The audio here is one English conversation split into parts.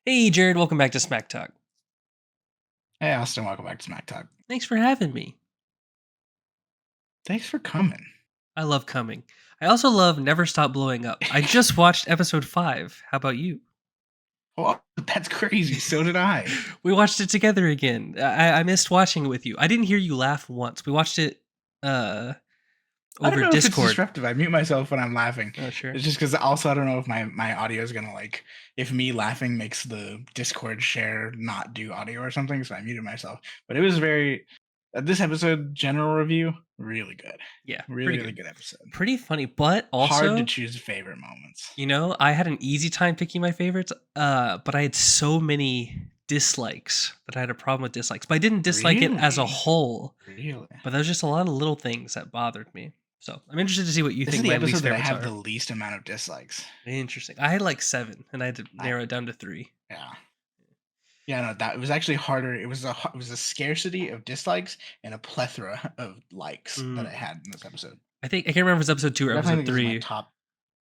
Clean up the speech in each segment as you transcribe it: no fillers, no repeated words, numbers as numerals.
Hey, Jared, welcome back to Smack Talk. Hey, Austin, welcome back to Smack Talk. Thanks for having me. Thanks for coming. I love coming. I also love Never Stop Blowing Up. I just watched episode 5. How about you? Oh, that's crazy. So did I. We watched it together again. I missed watching it with you. I didn't hear you laugh once. We watched it uh, I don't over know if it's Discord. disruptive. I mute myself when I'm laughing. Oh, sure. It's just because also I don't know if my audio is gonna if me laughing makes the Discord share not do audio or something. So I muted myself. But it was very this episode general review really good. Yeah, Really pretty really good. good episode. Pretty funny, but Hard to also, choose favorite moments. I had an easy time picking my favorites, but I had so many dislikes that I had a problem with dislikes. But I didn't dislike it as a Really, whole. really. But there's just a lot of little things that bothered me. So I'm interested to see what you This is think the my episode least that I favorites have are. the least amount of dislikes. Interesting. I had like 7, and I had to I narrow it down to 3. Yeah. Yeah, no, that it was actually harder. It was a scarcity of dislikes and a plethora of likes that I Mm. had in this episode. I can't remember if it's episode 2 I or definitely episode think this is my 3, top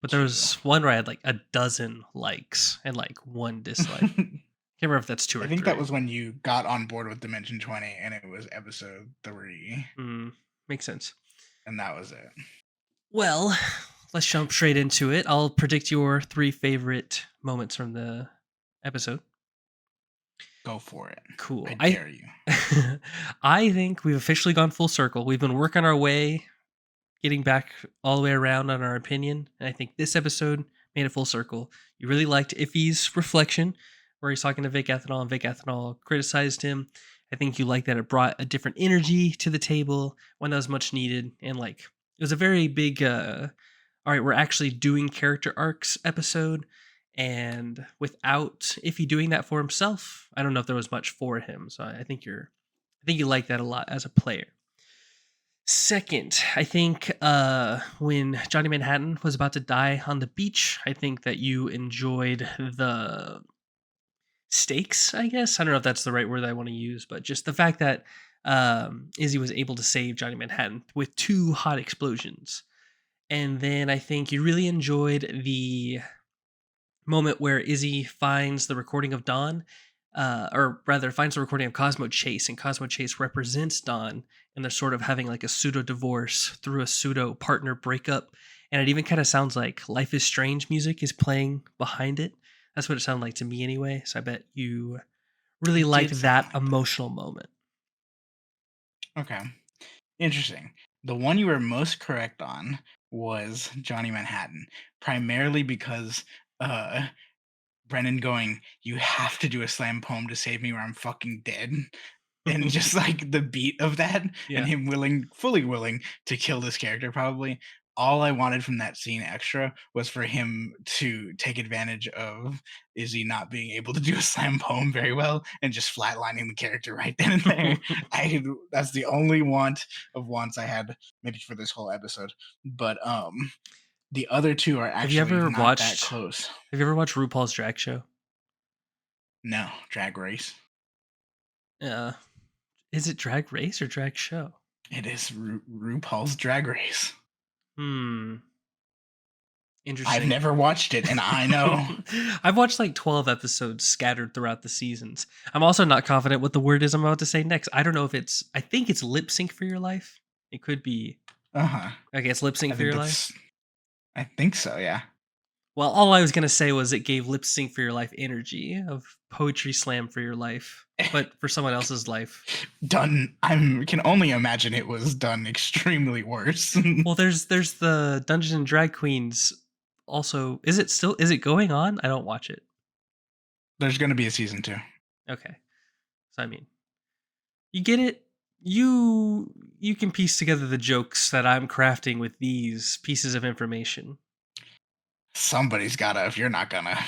but there two. was one where I had like a dozen likes and like 1 dislike. Can't remember if that's 2 I or think that 3. was when you got on board with Dimension 20 and it was episode 3. Makes sense. And that was it. Well, let's jump straight into it. I'll predict your 3 favorite moments from the episode. Go for it. Cool. I dare you. I think we've officially gone full circle. We've been working our way, getting back all the way around on our opinion. And I think this episode made a full circle. You really liked Iffy's reflection, where he's talking to Vic Ethanol, and Vic Ethanol criticized him. I think you liked that it brought a different energy to the table when that was much needed. And like, it was a very big, all right, we're actually doing character arcs episode. And without Iffy doing that for himself, I don't know if there was much for him. So I think you like that a lot as a player. Second, I think when Johnny Manhattan was about to die on the beach, I think that you enjoyed the stakes, I guess. I don't know if that's the right word I want to use, but just the fact that Izzy was able to save Johnny Manhattan with 2 hot explosions. And then I think you really enjoyed the moment where Izzy finds the recording of Dawn, or rather finds the recording of Cosmo Chase, and Cosmo Chase represents Dawn, and they're sort of having like a pseudo divorce through a pseudo partner breakup. And it even kind of sounds like Life is Strange music is playing behind it. That's what it sounded like to me anyway. So I bet you really It like did sound that like emotional moment. that. Okay. Interesting. The one you were most correct on was Johnny Manhattan, primarily because uh Brennan going, "You have to do a slam poem to save me or I'm fucking dead." And just like the beat of that and Yeah. him fully willing to kill this character probably. All I wanted from that scene extra was for him to take advantage of Izzy not being able to do a slam poem very well and just flatlining the character right then and there. That's the only wants I had maybe for this whole episode. But the other two are Have you actually ever not that watched close. Have you ever watched RuPaul's Drag Show? No, Drag Race. Uh, is it Drag Race or Drag Show? It is RuPaul's Drag Race. Hmm. I've Interesting. never watched it, and I know. I've watched like 12 episodes scattered throughout the seasons. I'm also not confident what the word is I'm about to say next. I don't know if I think it's lip sync for your life. It could be. Uh-huh. Okay, it's lip sync I for think your life. that's I think so, yeah. Well, all I was going to say was it gave lip sync for your life energy of poetry slam for your life, but for someone else's life. Done. Can only imagine it was done extremely worse. Well, there's the Dungeons and Drag Queens also. Is it going on? I don't watch it. There's going to be a season 2. Okay. So I mean, you get it. You can piece together the jokes that I'm crafting with these pieces of information. Somebody's gotta if you're not gonna.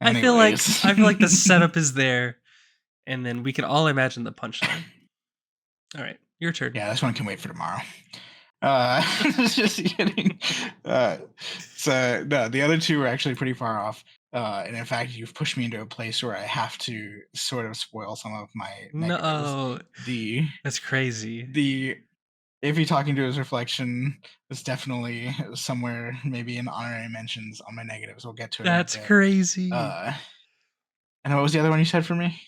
I feel like Anyways. the setup is there, and then we can all imagine the punchline. All right, your turn. Yeah, this one can wait for tomorrow. Just kidding. So no, the other two are actually pretty far off. And in fact, you've pushed me into a place where I have to sort of spoil some of my negatives. No, that's crazy. If you're talking to his reflection, it's definitely somewhere maybe in honorary mentions on my negatives. We'll get to it. That's crazy. Uh, And what was the other one you said for me?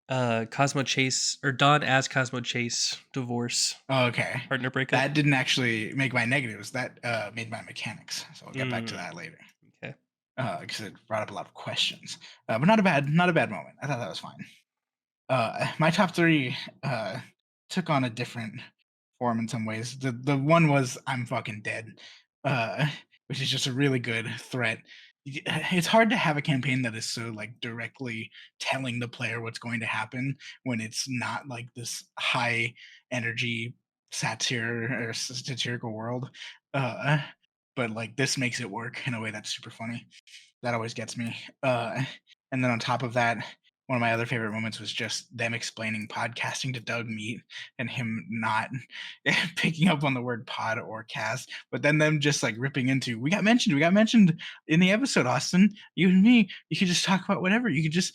Cosmo Chase or Dawn as Cosmo Chase divorce Oh, okay. partner breakup. That didn't actually make my negatives. That made my mechanics. So I'll get back to that Mm, later. okay. Because it brought up a lot of questions. But not a bad moment. I thought that was fine. My top three took on a different form in some ways. The one was "I'm fucking dead," uh, which is just a really good threat. It's hard to have a campaign that is so like directly telling the player what's going to happen when it's not like this high energy satire or satirical world. Uh, but like this makes it work in a way that's super funny. That always gets me. And then on top of that, one of my other favorite moments was just them explaining podcasting to Doug Meat and him not picking up on the word pod or cast, but then them just like ripping into, we got mentioned in the episode, Austin. You and me, you could just talk about whatever. You could just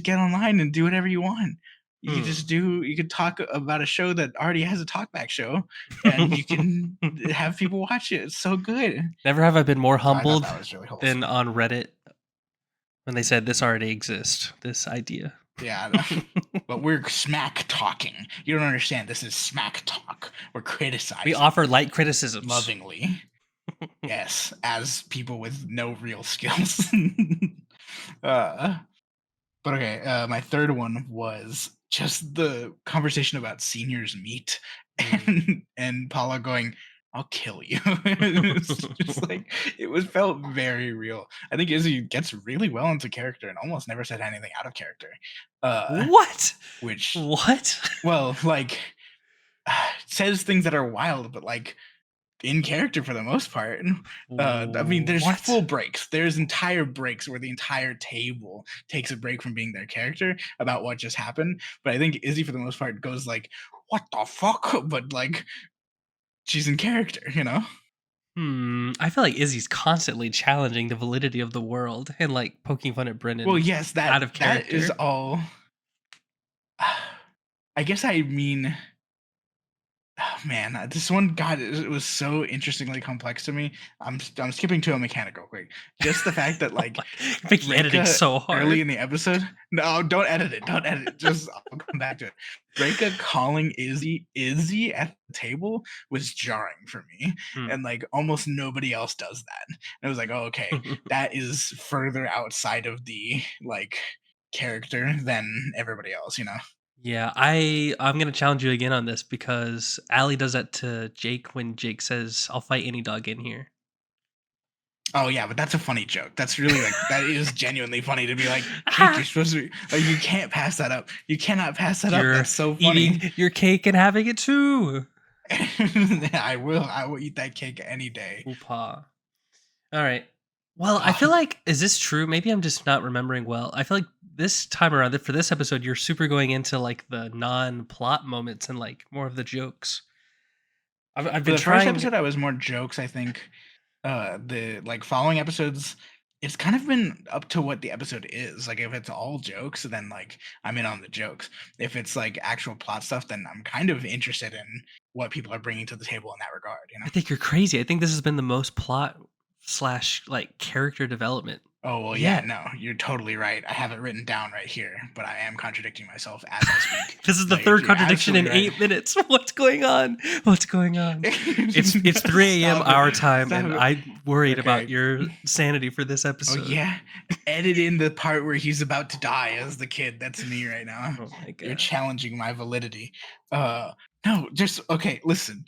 get online and do whatever you want. Hmm. You could talk about a show that already has a talkback show and you can have people watch it. It's so good. Never have I been more So I thought humbled that was really than wholesome. on Reddit when they said this already exists, this idea. Yeah, but we're smack talking. You don't understand. This is smack talk. We're We criticizing offer light criticisms. lovingly. Yes, as people with no real skills. uh, but okay, my third one was just the conversation about seniors meet Mm. and Paula going, "I'll kill you." It's just like it was felt very real. I think Izzy gets really well into character and almost never said anything out of character. Uh, What? which What? well, like says things that are wild, but like in character for the most part. I mean, there's full What? breaks. There's entire breaks where the entire table takes a break from being their character about what just happened. But I think Izzy, for the most part, goes like, "What the fuck?" But like, she's in character, you know. I feel like Izzy's constantly challenging the validity of the world and like poking fun at Well, Brennan yes, out of that is character. all. I guess I mean oh man, this one, God, it was so interestingly complex to me. I'm skipping to a mechanic real quick. Just the fact that Oh like my, making editing Reka so early hard. in the episode. No, don't edit it. Don't edit it. Just I'll come back to it. Reka calling Izzy at the table was jarring for me, Hmm. and like almost nobody else does that. And it was like, oh, okay, that is further outside of the like character than everybody else. You know. Yeah, I'm gonna challenge you again on this because Allie does that to Jake when Jake says, "I'll fight any dog in here." Oh yeah, but that's a funny joke. That's really like that is genuinely funny to be like, Jake, you're Ha! supposed to be like you can't pass that up. You cannot pass that up. You're That's so eating funny. your cake and having it too. I will eat that cake any day. Oopah. All right. Well, I Oh, feel like is this true? Maybe I'm just not remembering well. I feel like this time around for this episode, you're super going into like the non-plot moments and like more of the jokes. I've for been the first trying. episode, I was more jokes, I think. The like following episodes, it's kind of been up to what the episode is. Like if it's all jokes, then like I'm in on the jokes. If it's like actual plot stuff, then I'm kind of interested in what people are bringing to the table in that regard, you know? I think you're crazy. I think this has been the most plot slash like character development Oh, well, yeah, yet. no, you're totally right. I have it written down right here, but I am contradicting myself as I speak. This is the No, third you're contradiction in absolutely right. 8 minutes. What's going on? What's going on? It's 3 a.m. Stop it. our time, Stop and it. I'm worried about Okay. your sanity for this Oh, episode. yeah. Edit in the part where he's about to die as the kid. That's me right now. Oh my You're god. challenging my validity. Uh, no, just okay, listen.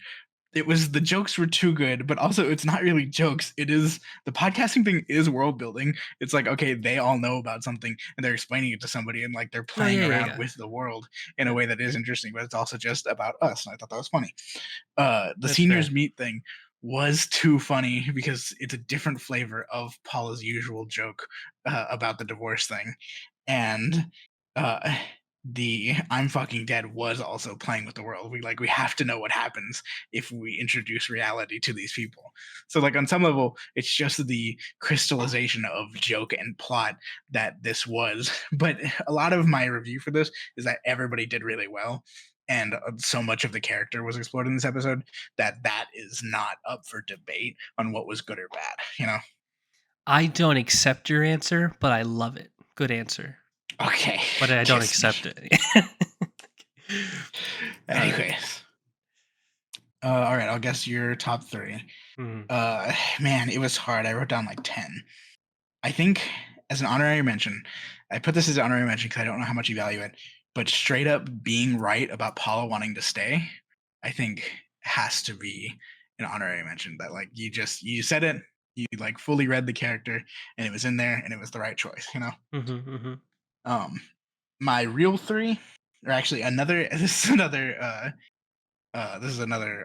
It was the jokes were too good, but also it's not really jokes. It is the podcasting thing is world building. It's like, okay, they all know about something and they're explaining it to somebody and like they're Oh playing yeah, yeah, around yeah. with the world in a Yeah, way that is interesting, but it's also just about us. And I thought that was funny. The that's seniors fair. meet thing was too funny because it's a different flavor of Paula's usual joke about the divorce thing. And uh the I'm fucking dead was also playing with the world. We have to know what happens if we introduce reality to these people. So like on some level, it's just the crystallization of joke and plot that this was. But a lot of my review for this is that everybody did really well. And so much of the character was explored in this episode that is not up for debate on what was good or bad, you know? I don't accept your answer, but I love it. Good answer. Okay, but I don't kiss me. accept it. uh, Anyways, all right, I'll guess your top three. mhm, Man, it was hard. I wrote down like 10. I think as an honorary mention, I put this as an honorary mention because I don't know how much you value it, but straight up being right about Paula wanting to stay, I think has to be an honorary mention. That like you said it, you like fully read the character, and it was in there, and it was the right choice. mhm, mhm. Um, my real three, or actually another. This is another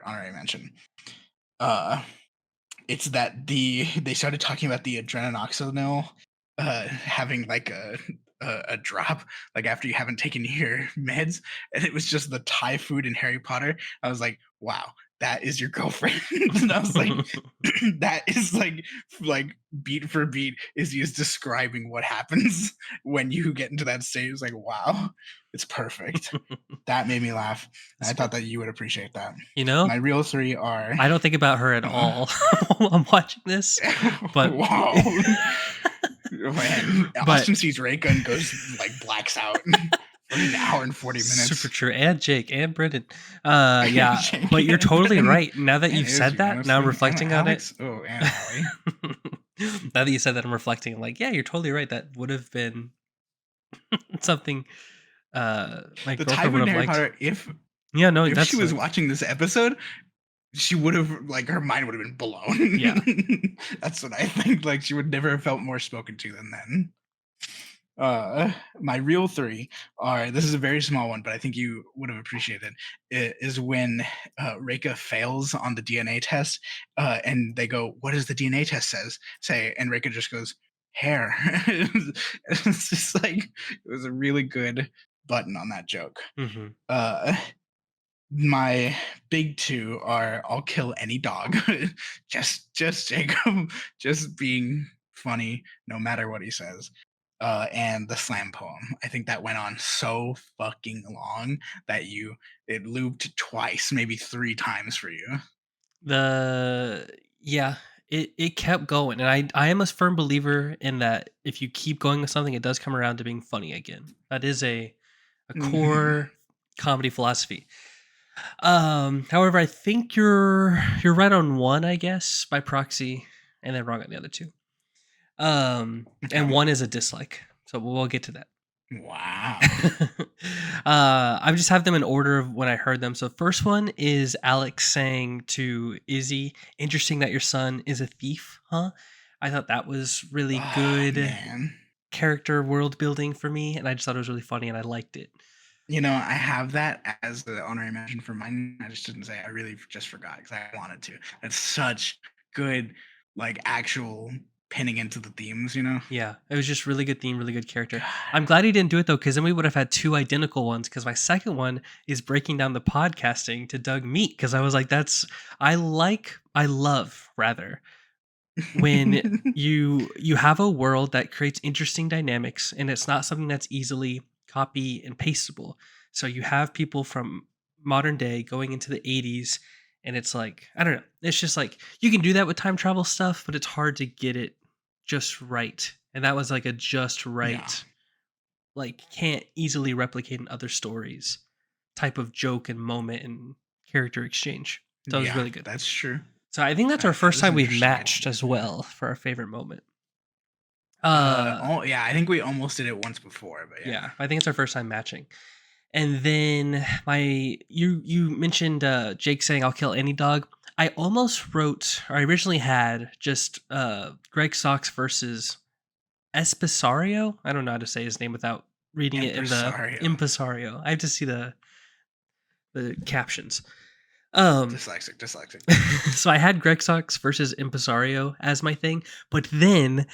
honorary mention. Uh, It's that they started talking about the adrenoxonil, having like a drop, like after you haven't taken your meds, and it was just the Thai food in Harry Potter. I was like, "Wow, that is your girlfriend." And I was like, "That is like beat for beat is he is describing what happens when you get into that state." It's like, "Wow, it's perfect." That made me laugh. That's I good. thought that you would appreciate that. You know, My real three are I don't think about her at uh, all while I'm watching this, but wow. Man, but Austin sees Ray Gun goes like blacks out for an hour and 40 super minutes. true. And Jake and Brendan. Yeah, but Jake you're and totally Brendan right. Now that and you've said Izzy, that, now I'm honestly. And reflecting on it. Alex. Oh, and Allie. Now that you said that, I'm reflecting. I'm like, yeah, you're totally right. That would have been something my The Thai girlfriend food would in have Harry liked. Potter, Yeah, no, if she that's was watching this episode, she would have like her mind would have been yeah. blown. That's what I think. Like she would never have felt more spoken to than then. My real three are this is a very small one, but I think you would have appreciated it is when Reika fails on the DNA test, and they go, "What does the DNA test say?" And Reika just goes, "Hair." It's just like it was a really good button on that joke. Hmm. Uh, my big two are I'll kill any dog. Just Jacob, just being funny no matter what he says. And the slam poem. I think that went on so fucking long that it looped twice, maybe three times for you. The yeah, it kept going, and I am a firm believer in that. If you keep going with something, it does come around to being funny again. That is a Mhm. core comedy philosophy. However, I think you're right on one, I guess, by proxy, and then wrong on the other two. And Okay. one is a dislike, so we'll get to that. Wow. I just have them in order of when I heard them. So first one is Alex saying to Izzy, "Interesting that your son is a thief, huh?" I thought that was really Oh good man. character world building for me, and I just thought it was really funny, and I liked it. I have that as the honorary mention for mine. I just didn't say. I really just forgot because I wanted to. It's such good, like actual pinning into the themes. Yeah, it was just really good theme, really good character. God. I'm glad he didn't do it though, because then we would have had two identical ones. Because my second one is breaking down the podcasting to Doug Meat. Because I was like, I love rather when you have a world that creates interesting dynamics, and it's not something that's easily copy and pastable. So you have people from modern day going into the 80s, and it's like, I don't know, it's just like you can do that with time travel stuff, but it's hard to get it just right. And that was like a just Yeah. right, like can't easily replicate in other stories type of joke and moment and character exchange. So it was Yeah, really good. that's true. So I think that's our That first is time we've understandable. matched as well for our favorite moment. Oh yeah, I think we almost did it once before, but yeah. Yeah, I think it's our first time matching. And then you mentioned Jake saying I'll kill any dog. I almost wrote, or I originally had just Greg Sox versus Espesario. I don't know how to say his name without reading it in the Impresario. impresario. I have to see the captions. Um Dyslexic. so I had Greg Sox versus Impresario as my thing, but then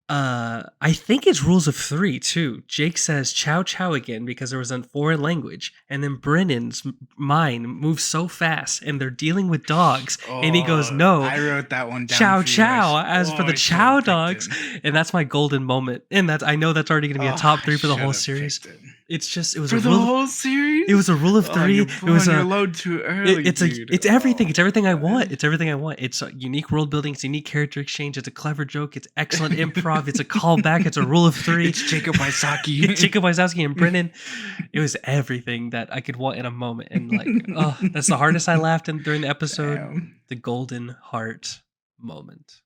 I think it's rules of three too. Jake says "chow chow" again because there was a foreign language, and then Brennan's mind moves so fast, and they're dealing with dogs, and he goes, Oh, "No, I wrote that one down chow for you. chow." As for the I should have chow picked it. dogs, and that's my golden moment, and I know that's already going to be a Oh, top I three for the should whole have series. picked it. It's just it was a For the rule whole it was series? a rule of Oh, 3. you're It was blowing your a load too early, dude. it's Oh everything I want. my It's everything I want. It's a unique world building, it's unique character exchange, it's a clever joke, it's excellent improv, it's a callback, it's a rule of 3. It's Jacob It's Wysocki. Jacob Wysocki and Brennan. It was everything that I could want in a moment, and, like, oh, that's the hardest I laughed in during the episode, Damn. the golden heart moment.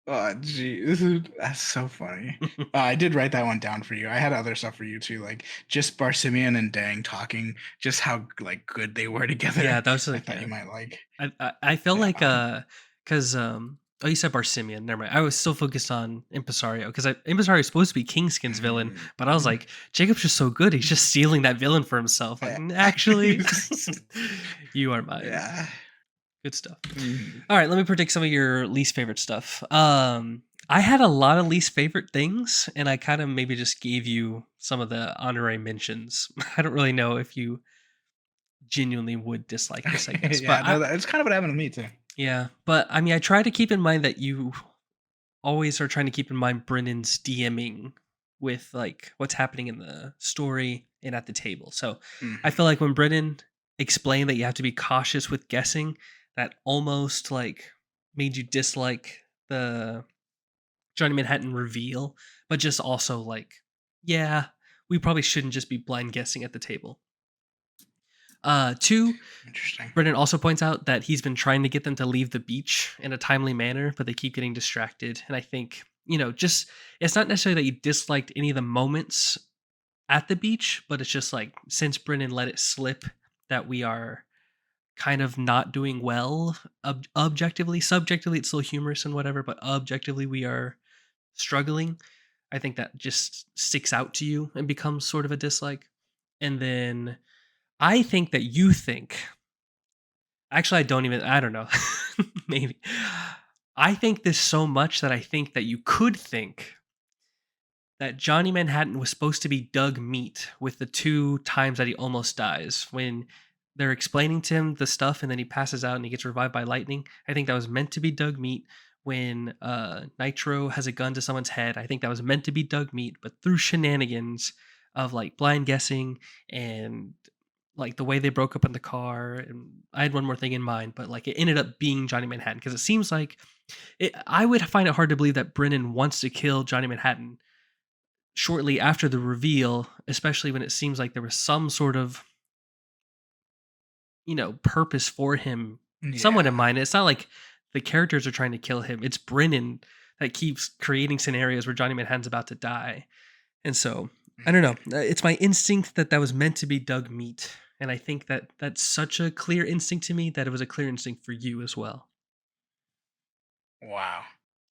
Oh, geez. That's so funny. I did write that one down for you. I had other stuff for you too, like just Barsimian and Dang talking, just how like good they were together. Yeah, that was, I like, thought you yeah. might like. I feel Yeah. like, 'cause, oh, you said Barsimian, never mind. I was still focused on Impresario, 'cause Impresario is supposed to be Kingskin's villain, but I was Mhm. like, "Jacob's just so good, he's just stealing that villain for himself." Like, Eh, Actually, you are mine." yeah. Good stuff. Mhm. Alright, let me predict some of your least favorite stuff. I had a lot of least favorite things, and I kinda maybe just gave you some of the honorary mentions. I don't really know if you genuinely would dislike this, I guess, Yeah, but no, that's kind of what happened to me too. yeah, but I mean, I try to keep in mind that you always are trying to keep in mind Brennan's DMing with like what's happening in the story and at the table. So I Mhm. feel like when Brennan explained that you have to be cautious with guessing, that almost like made you dislike the Johnny Manhattan reveal, but just also like, yeah, we probably shouldn't just be blind guessing at the table. Two, Interesting. Brennan also points out that he's been trying to get them to leave the beach in a timely manner, but they keep getting distracted. And I think, just it's not necessarily that you disliked any of the moments at the beach, but it's just like since Brennan let it slip that we are kind of not doing well objectively. Subjectively, it's still humorous and whatever, but objectively, we are struggling. I think that just sticks out to you and becomes sort of a dislike. And then I think that you think Actually, I don't know. Maybe. I think this so much that I think that you could think that Johnny Manhattan was supposed to be Doug Meat with the 2 times that he almost dies when they're explaining to him the stuff and then he passes out and he gets revived by lightning. I think that was meant to be Doug Meat when Nitro has a gun to someone's head. I think that was meant to be Doug Meat, but through shenanigans of like blind guessing and like the way they broke up in the car, and I had one more thing in mind, but like it ended up being Johnny Manhattan because it seems like I would find it hard to believe that Brennan wants to kill Johnny Manhattan shortly after the reveal, especially when it seems like there was some sort of purpose for him somewhat in Yeah. mind. It's not like the characters are trying to kill him; it's Brennan that keeps creating scenarios where Johnny Manhattan's about to die. And so, I don't know. Mhm. It's my instinct that that was meant to be Doug Meat, and I think that that's such a clear instinct to me that it was a clear instinct for you as well. Wow.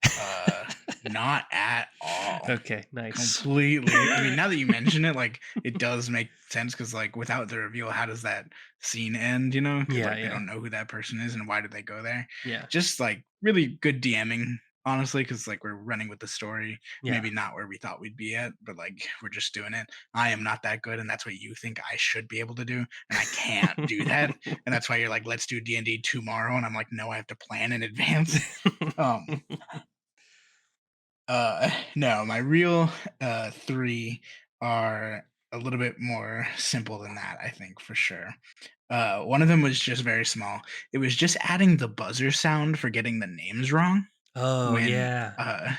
Uh, Not at all. Okay, nice. Completely. I mean, now that you mention it, like it does make sense because, like, without the reveal, how does that scene end? Because Yeah, like they yeah, don't know who that person is and why did they go there. yeah, Just like really good DMing, honestly, because like we're running with the story. yeah. Maybe not where we thought we'd be at, but like we're just doing it. I am not that good, and that's what you think I should be able to do, and I can't do that. And that's why you're like, let's do D&D tomorrow, and I'm like, no, I have to plan in advance. Um, no, my real 3 are a little bit more simple than that, I think, for sure. One of them was just very small. It was just adding the buzzer sound for getting the names wrong Oh when, yeah,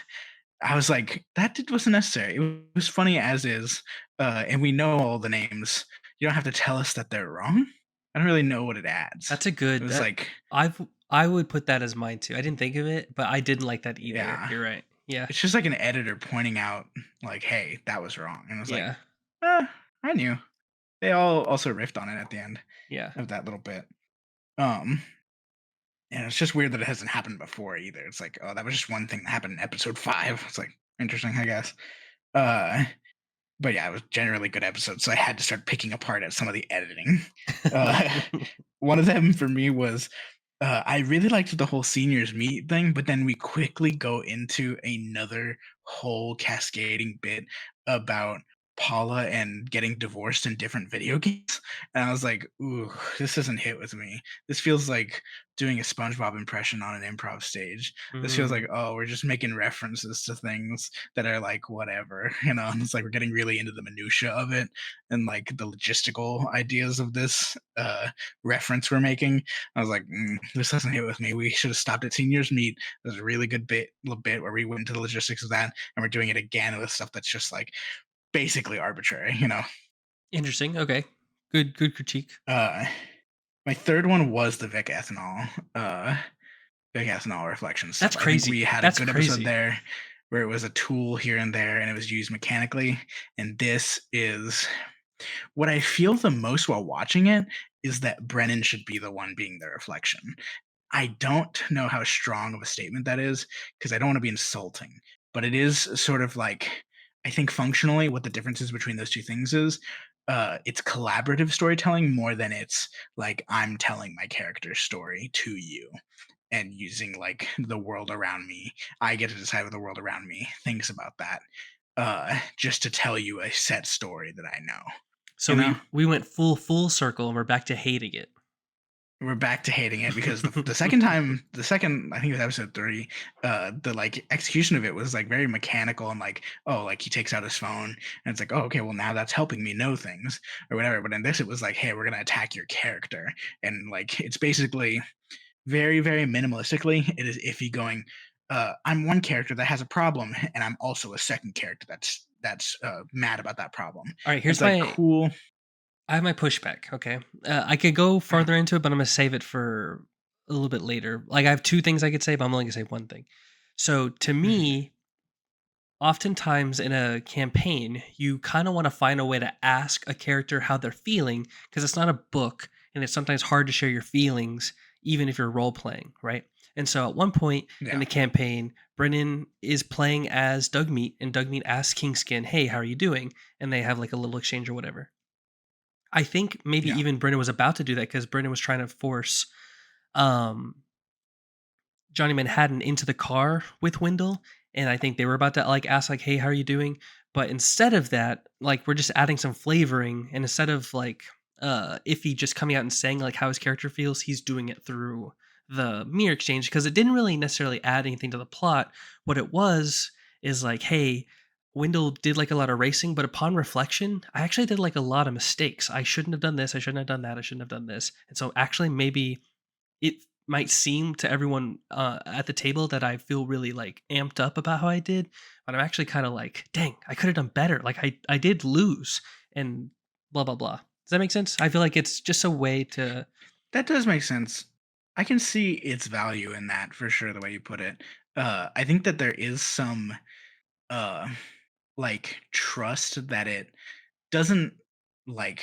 I was like, "That wasn't necessary." It was funny as is, and we know all the names. You don't have to tell us that they're wrong. I don't really know what it adds. that's a It good. was like, I would put that as mine too. I didn't think of it, but I didn't like that either. yeah, You're right. Yeah, it's just like an editor pointing out, like, "Hey, that was wrong," and I was like, yeah, "Ah, I knew." They all also riffed on it at the end yeah. of that little bit. Um, and it's just weird that it hasn't happened before either. It's like, oh, that was just one thing that happened in episode 5. It's like interesting, I guess. Uh, but yeah, it was generally good episodes, so I had to start picking apart at some of the editing. Uh, one of them for me was I really liked the whole seniors meet thing, but then we quickly go into another whole cascading bit about Paula and getting divorced in different video games, and I was like, "Ooh, this doesn't hit with me. This feels like doing a SpongeBob impression on an improv stage. This feels like, Mm. oh, we're just making references to things that are like whatever, and it's like we're getting really into the minutia of it and like the logistical ideas of this reference we're making. I was like, this doesn't hit with me. We should have stopped at seniors meet. There's a really good little bit where we went into the logistics of that, and we're doing it again with stuff that's just like basically arbitrary. Interesting. Okay. Good critique. Uh, my third one was the Vic Ethanol reflection That's stuff. I think crazy. we had a That's good episode crazy. there where it was a tool here and there and it was used mechanically. And this is what I feel the most while watching it is that Brennan should be the one being the reflection. I don't know how strong of a statement that is because I don't want to be insulting, but it is sort of like I think functionally what the differences between those two things is. It's collaborative storytelling more than it's like I'm telling my character's story to you and using like the world around me. I get to decide what the world around me thinks about that. Just to tell you a set story that I know. So You know? we went full circle and we're back to hating it. We're back to hating it because the second time, the second I think it was episode 3, the like execution of it was like very mechanical and like oh like he takes out his phone and it's like oh okay well now that's helping me know things or whatever. But in this it was like hey we're gonna attack your character and like it's basically very minimalistically it is Iffy going I'm one character that has a problem and I'm also a second character that's mad about that problem. All right, It's here's like my cool. I have my pushback, okay? I could go further into it, but I'm gonna save it for a little bit later. Like, I have 2 things I could say, but I'm only gonna say 1 thing. So, to me, oftentimes in a campaign, you kinda wanna find a way to ask a character how they're feeling because it's not a book, and it's sometimes hard to share your feelings even if you're role playing, right? And so, at one point in Yeah, the campaign, Brennan is playing as Doug Meat, and Doug Meat asks Kingskin, "Hey, how are you doing?" And they have, like, a little exchange or whatever. I think maybe yeah, even Brennan was about to do that because Brennan was trying to force um, Johnny Manhattan into the car with Wendell, and I think they were about to like ask like, "Hey, how are you doing?" But instead of that, like we're just adding some flavoring, and instead of like Iffy just coming out and saying like how his character feels, he's doing it through the mirror exchange because it didn't really necessarily add anything to the plot. What it was is like, "Hey, Wendell did like a lot of racing, but upon reflection, I actually did like a lot of mistakes. I shouldn't have done this. I shouldn't have done that. I shouldn't have done this." And so actually, maybe it might seem to everyone at the table that I feel really like amped up about how I did, but I'm actually kind of like, dang, I could have done better. Like I did lose and blah blah blah. Does that make sense? I feel like it's just a way to. that does make sense. I can see its value in that for sure, the way you put it. I think that there is some uh like trust that it doesn't like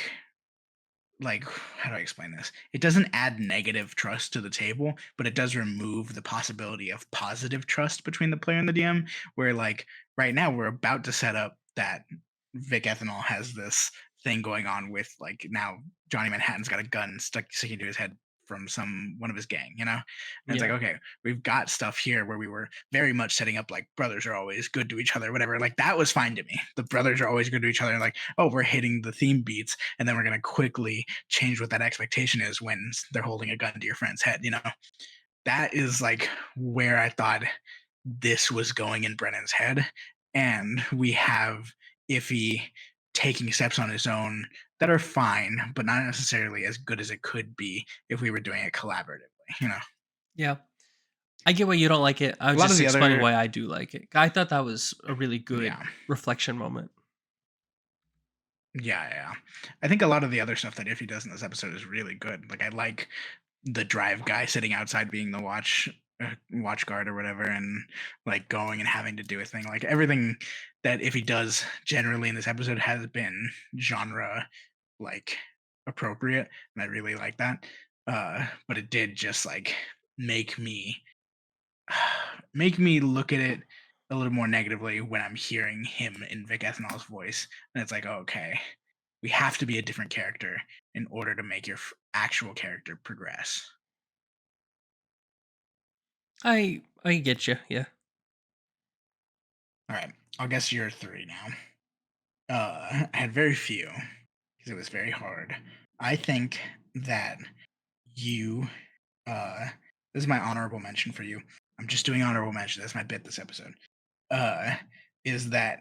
how do I explain this? It doesn't add negative trust to the table, but it does remove the possibility of positive trust between the player and the DM. Where like right now we're about to set up that Vic Ethanol has this thing going on with like now Johnny Manhattan's got a gun sticking to his head from one of his gang. And it's like Yeah. okay, we've got stuff here where we were very much setting up like brothers are always good to each other, whatever. Like that was fine to me. The brothers are always good to each other. Like oh, we're hitting the theme beats, and then we're gonna quickly change what that expectation is when they're holding a gun to your friend's head. That is like where I thought this was going in Brennan's head. And we have Iffy taking steps on his own that are fine, but not necessarily as good as it could be if we were doing it collaboratively. Yeah. I get why you don't like it. I A was lot of just the explaining other, why I do like it. I thought that was a really good yeah, reflection moment. yeah. I think a lot of the other stuff that Iffy does in this episode is really good. Like I like the drive guy sitting outside being the watch guard or whatever and like going and having to do a thing like everything that if he does generally in this episode has been genre like appropriate and I really like that but it did just like make me make me look at it a little more negatively when I'm hearing him in Vic Ethanol's voice and it's like oh, okay we have to be a different character in order to make your actual character progress. I get you. Yeah. All right, I'll guess you're 3 now. I had very few because it was very hard. I think that you uh this is my honorable mention for you. I'm just doing honorable mention. That's my bit this episode. Uh is that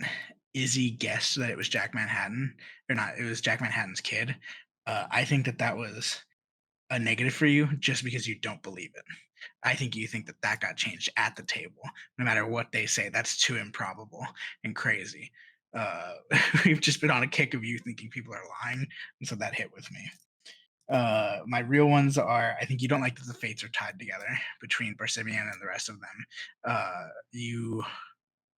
Izzy guessed that it was Jack Manhattan or not, it was Jack Manhattan's kid. I think that that was a negative for you just because you don't believe it. I think you think that that got changed at the table. No matter what they say, that's too improbable and crazy. Uh, we've just been on a kick of you thinking people are lying, and so that hit with me. My real ones are I think you don't like that the fates are tied together between Persibian and the rest of them. You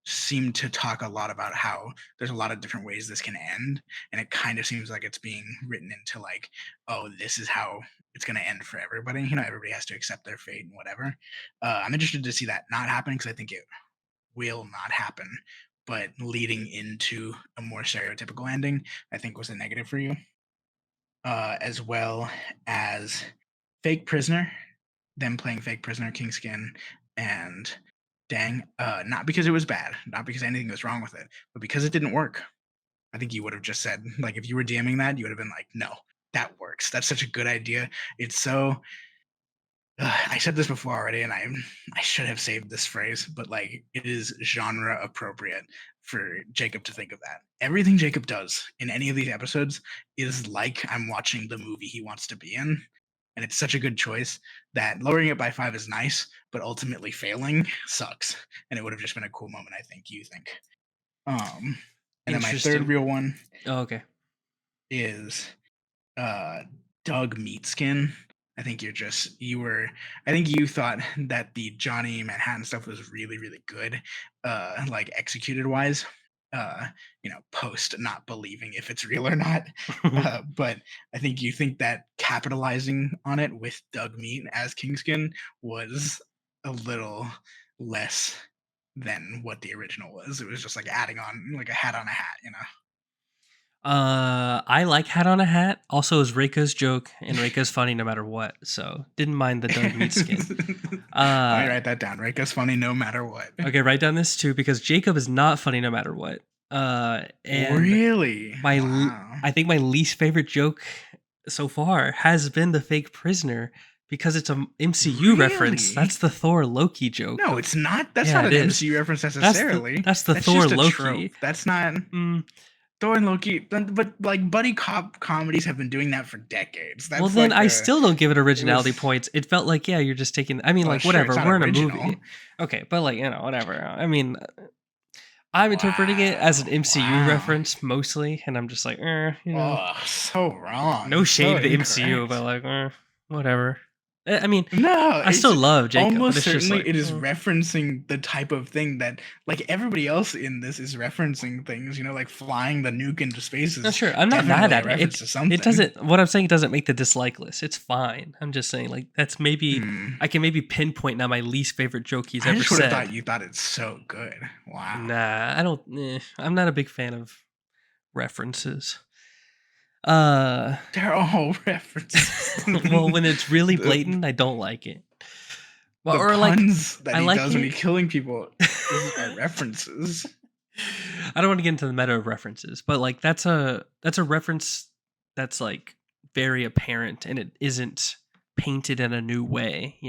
seem to talk a lot about how there's a lot of different ways this can end, and it kind of seems like it's being written into like, oh, this is how it's going to end for everybody. You know, everybody has to accept their fate and whatever. I'm interested to see that not happen because I think it will not happen. But leading into a more stereotypical ending, I think was a negative for you, as well as fake prisoner, them playing fake prisoner, Kingskin, and Dang. Not because it was bad, not because anything was wrong with it, but because it didn't work. I think you would have just said, like, if you were DMing that, you would have been like, no, that works. That's such a good idea. It's so I said this before already, and I should have saved this phrase, but like it is genre appropriate for Jacob to think of that. Everything Jacob does in any of these episodes is like I'm watching the movie he wants to be in, and it's such a good choice that lowering it by 5 is nice, but ultimately failing sucks. And it would have just been a cool moment, I think. You think? Um, and then my third Interesting. real one Oh, okay. is uh Doug Meatskin. You were I think you thought that the Johnny Manhattan stuff was really, really good, like executed wise. Post not believing if it's real or not. But I think you think that capitalizing on it with Doug Meat as Kingskin was a little less than what the original was. It was just like adding on like a hat on a hat, you I like Hat on a Hat. Also, is Reika's joke, and Reika's funny no matter what. So didn't mind the Doug meat skin. Let me Uh, write that down. Reika's funny no matter what. okay, write down this too because Jacob is not funny no matter what. And Really? Wow. I think my least favorite joke so far has been the fake prisoner because it's a MCU reference. Really? That's the Thor Loki joke No, of it's not. That's yeah, not it an is. MCU reference necessarily. That's the That's Thor just a trope. Loki. That's not Mm, Thor and Loki. But like buddy cop comedies have been doing that for decades. well, That's then like I a. still don't give it It was. originality points. It felt like yeah, you're just taking. I mean, Well, like sure. It's whatever. not We're in a original. movie, okay, but like whatever. I mean, I'm interpreting it as an Wow. MCU Wow. reference mostly, and I'm just like, Oh, so no wrong. shade So to the MCU, but incorrect. like, whatever. I mean, No, I still it's love Jacob, but almost it's just certainly like, it is referencing the type of thing that like everybody else in this is referencing things, like flying the nuke into space no, is sure. I'm not mad definitely a at it. reference to It something. doesn't. What I'm saying doesn't make the dislike list. It's fine. I'm just saying like that's maybe Hmm. I can maybe pinpoint now my least favorite joke he's I ever just would have said. thought you thought it's so good. Wow. Nah, I don't. I'm not a big fan of references. Uh, They're all references. well, when it's really the, blatant, I don't like it. Well, the or like puns that I he like does when it. he's killing people are references. I don't want to get into the meta of references, but like that's a reference that's like very apparent and it isn't painted in a new way.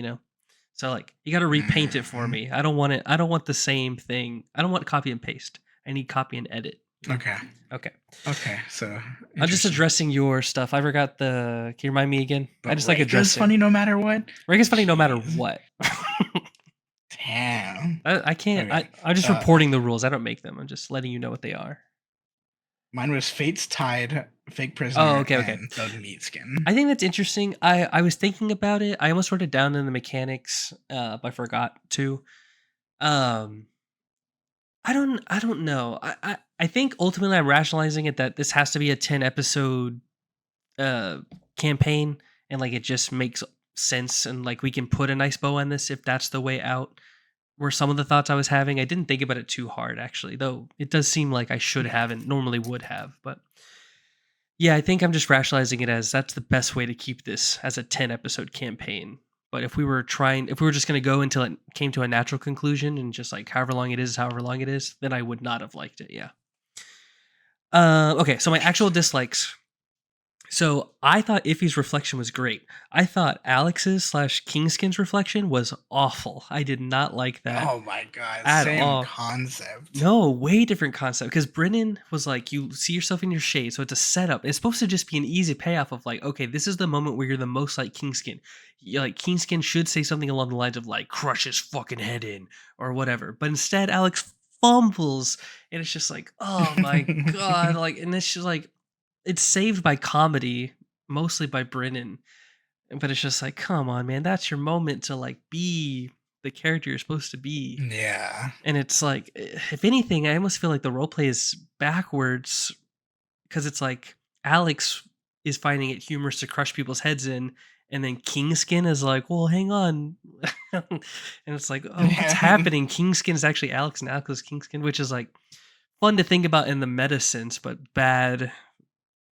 So like you got to repaint it for Mhm. me. I don't want it. I don't want the same thing. I don't want copy and paste. I need copy and edit. Okay. Okay. Okay. So I'm just interesting. addressing your stuff. I forgot the. Can you remind me again? I But just like Reika's addressing. funny no matter what. Rick is funny no matter Jeez. what. Damn. I can't. Okay. I'm just Uh, reporting the rules. I don't make them. I'm just letting you know what they are. Mine was Fate's Tide, Fake Oh, Prisoner, okay, okay. and Thug Meatskin. I think that's interesting. I was thinking about it. I almost wrote it down in the mechanics, but I forgot to. Um, I don't know. I think ultimately I'm rationalizing it that this has to be a 10 episode uh campaign, and like it just makes sense, and like we can put a nice bow on this if that's the way out. Were some of the thoughts I was having. I didn't think about it too hard actually, though. It does seem like I should Yeah. have and normally would have, but yeah, I think I'm just rationalizing it as that's the best way to keep this as a 10 episode campaign. But if we were just going to go until it came to a natural conclusion and just like however long it is, then I would not have liked it. Yeah. Okay, so my actual dislikes. So I thought Iffy's reflection was great. I thought Alex's slash Kingskin's reflection was awful. I did not like that Oh my god, at same all. concept. No, way different concept. Because Brennan was like, you see yourself in your shade, so it's a setup. It's supposed to just be an easy payoff of like, okay, this is the moment where you're the most like Kingskin. Like Kingskin should say something along the lines of like, crush his fucking head in or whatever. But instead, Alex fumbles, and it's just like, oh my god, like, and it's just like, it's saved by comedy, mostly by Brennan. But it's just like, come on, man, that's your moment to like be the character you're supposed to be. Yeah. And it's like, if anything, I almost feel like the role play is backwards because it's like Alex is finding it humorous to crush people's heads in, and then Kingskin is like, well, hang on. And it's like, oh, what's Yeah. happening? Kingskin is actually Alex, and Alex is Kingskin, which is like fun to think about in the meta sense, but bad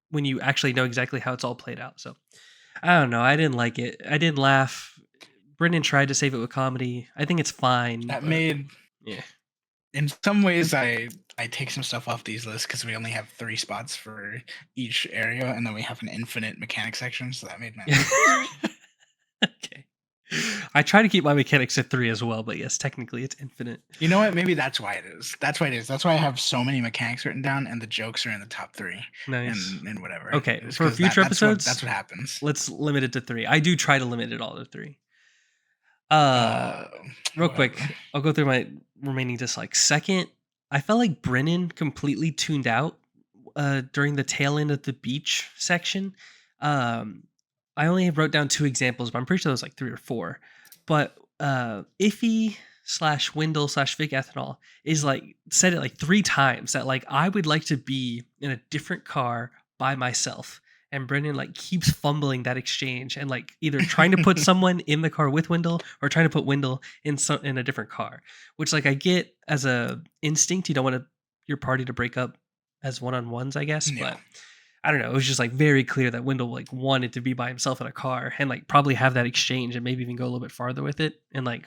when you actually know exactly how it's all played out. So I don't know. I didn't like it. I didn't laugh. Brendan tried to save it with comedy. I think it's fine, That but made yeah. in some ways I take some stuff off these lists because we only have 3 spots for each area, and then we have an infinite mechanic section, so that made my list easier. Okay. I try to keep my mechanics at 3 as well, but yes, technically it's infinite. You know what? Maybe that's why it is. That's why it is. That's why I have so many mechanics written down, and the jokes are in the top 3, Nice. and whatever. Okay, It's for because future that's episodes, what happens. let's limit it to 3. I do try to limit it all to 3. Uh, Uh, Real Whatever. quick, I'll go through my remaining dislikes. Second, I felt like Brennan completely tuned out during the tail end of the beach section. Um, I only wrote down 2 examples, but I'm pretty sure there was like 3 or 4. But Iffy slash Wendell slash Vic Ethanol is like said it like 3 times that like I would like to be in a different car by myself. And Brendan like keeps fumbling that exchange and like either trying to put someone in the car with Wendell or trying to put Wendell in a different car. Which like I get as a instinct, you don't want your party to break up as one-on-ones, I guess, Yeah. but I don't know. It was just like very clear that Wendell like wanted to be by himself in a car and like probably have that exchange and maybe even go a little bit farther with it. And like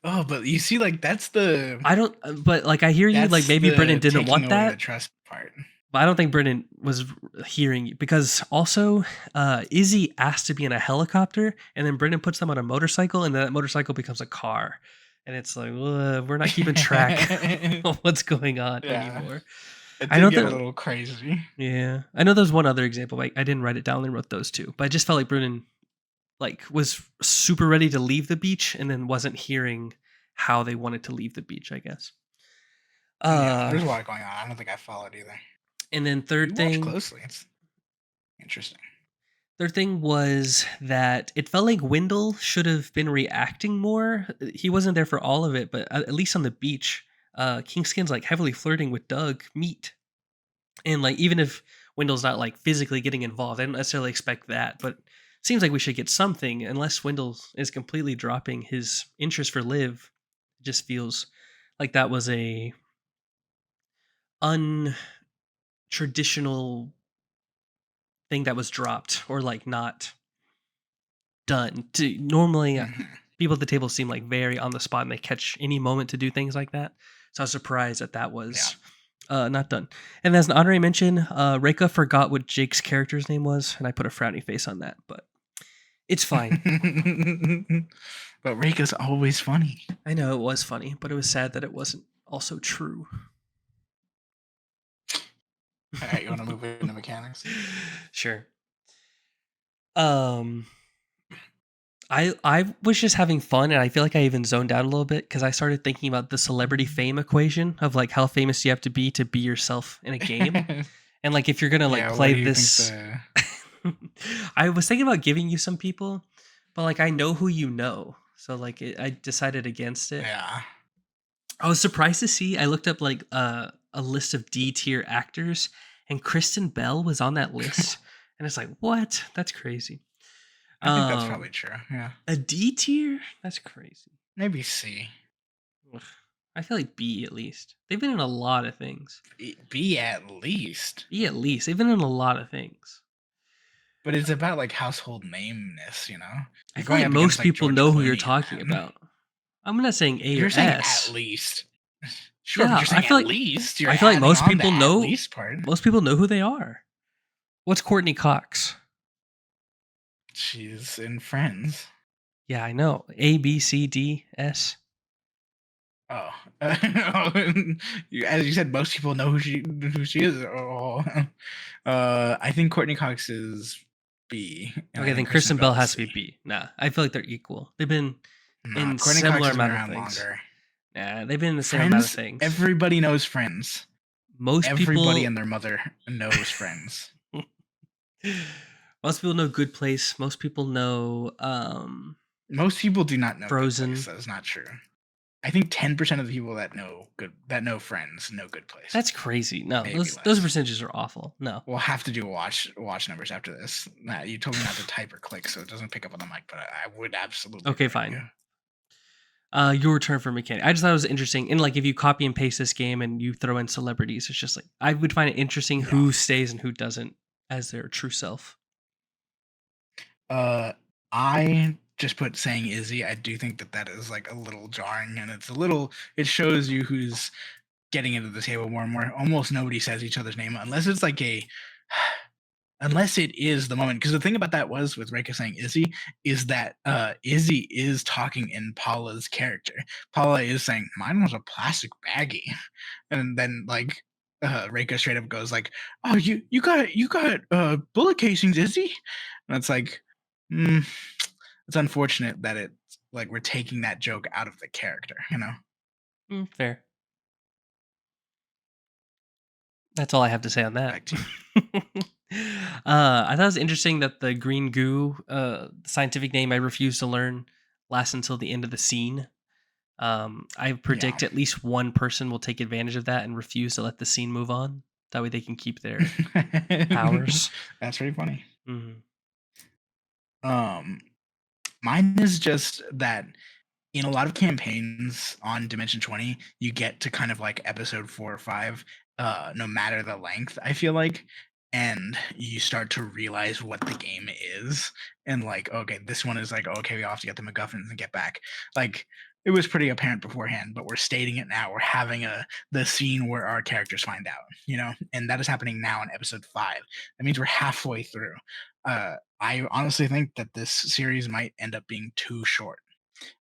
Oh, but you see, like I don't, but like I hear you. Like that's maybe Brendan the didn't taking want away the that, trust part. but I don't think Brendan was hearing you because also Izzy asked to be in a helicopter, and then Brendan puts them on a motorcycle, and then that motorcycle becomes a car, and it's like we're not keeping track of what's going on Yeah, anymore. it I did know get a that. little crazy. Yeah, I know there's one other example. I didn't write it down. I wrote those 2, but I just felt like Brendan like was super ready to leave the beach and then wasn't hearing how they wanted to leave the beach, I guess. Yeah, Uh there's a lot going on. I don't think I followed either. and then You watch closely. It's interesting. third thing was that it felt like Wendell should have been reacting more. He wasn't there for all of it, but at least on the beach, Kingskin's like heavily flirting with Doug Meat. And like even if Wendell's not like physically getting involved, I don't necessarily expect that, but it seems like we should get something unless Wendell is completely dropping his interest for Liv. It just feels like that was a untraditional thing that was dropped or like not done. To normally Mhm. people at the table seem like very on the spot and they catch any moment to do things like that. So I was surprised that that Yeah. was not done. And as an honorary mention, Reika forgot what Jake's character's name was, and I put a frowny face on that, but it's fine. But Reika's always funny. I know it was funny, but it was sad that it wasn't also true. All right, you want to move into mechanics? Sure. Um, I was just having fun, and I feel like I even zoned out a little bit because I started thinking about the celebrity fame equation of like how famous you have to be yourself in a game, and like if you're gonna like Yeah, what play do you think this. the I was thinking about giving you some people, but like I know who you know, so like I decided against it. yeah. I was surprised to see. I looked up like a list of D tier actors, and Kristen Bell was on that list, and it's like, what? That's crazy. I think that's probably Um, true. Yeah. a D tier? That's crazy. Maybe C. Ugh. I feel like B at least. They've been in a lot of things. B at least. B at least. They've been in a lot of things. But it's about like household nameness, you know? I You're feel going like up against most like people George know who you're Clooney talking and them. about. I'm not saying A or You're saying at S. least. Sure, but Yeah, you're saying you're I feel like adding on the at least part. most people know who they are. What's Courtney Cox? She's in Friends. Yeah, I know. A B C D S. Oh, as you said, most people know who she is. Oh, I think Courtney Cox is B, and I Okay, then think Kristen Kristen Bell Bell is has to be C. B. Nah, I feel like they're equal. They've been No, in Courtney Cox similar has been amount of around things. longer. Nah, they've been in the same amount of Friends, things. everybody knows Friends. Most Everybody people and their mother knows Friends. most people know Good Place. Most people know Most people do not know Good Place. Frozen. That is not true. I think 10% of the people that know Friends know Good Place. That's crazy. No, Maybe those less. percentages are awful. No. We'll have to do watch numbers after this. Nah, you told me not to type or click, so it doesn't pick up on the mic, but I would absolutely Okay, bring you. fine. Your turn for mechanic. I just thought it was interesting. And like if you copy and paste this game and you throw in celebrities, it's just like I would find it interesting Yeah. who stays and who doesn't as their true self. I just put saying Izzy. I do think that is like a little jarring, and it shows you who's getting into the table more and more. Almost nobody says each other's name unless it's like a unless it is the moment. Because the thing about that was with Reika saying Izzy is that Izzy is talking in Paula's character. Paula is saying, "Mine was a plastic baggie," and then like Reika straight up goes like, "Oh, you got bullet casings, Izzy," and it's like, mm, it's unfortunate that it's like we're taking that joke out of the character, you know. Fair. That's all I have to say on that. Back to you. I thought it was interesting that the green goo, scientific name I refuse to learn, lasts until the end of the scene. I Yeah. predict at least one person will take advantage of that and refuse to let the scene move on. That way they can keep their powers. That's pretty funny. Mhm. Um, Mine is just that in a lot of campaigns on Dimension 20, you get to kind of like episode 4 or 5, no matter the length, I feel like, and you start to realize what the game is. And like, okay, this one is like, okay, we all have to get the MacGuffins and get back. Like, it was pretty apparent beforehand, but we're stating it now. We're having the scene where our characters find out, you know, and that is happening now in episode 5. That means we're halfway through. I honestly think that this series might end up being too short.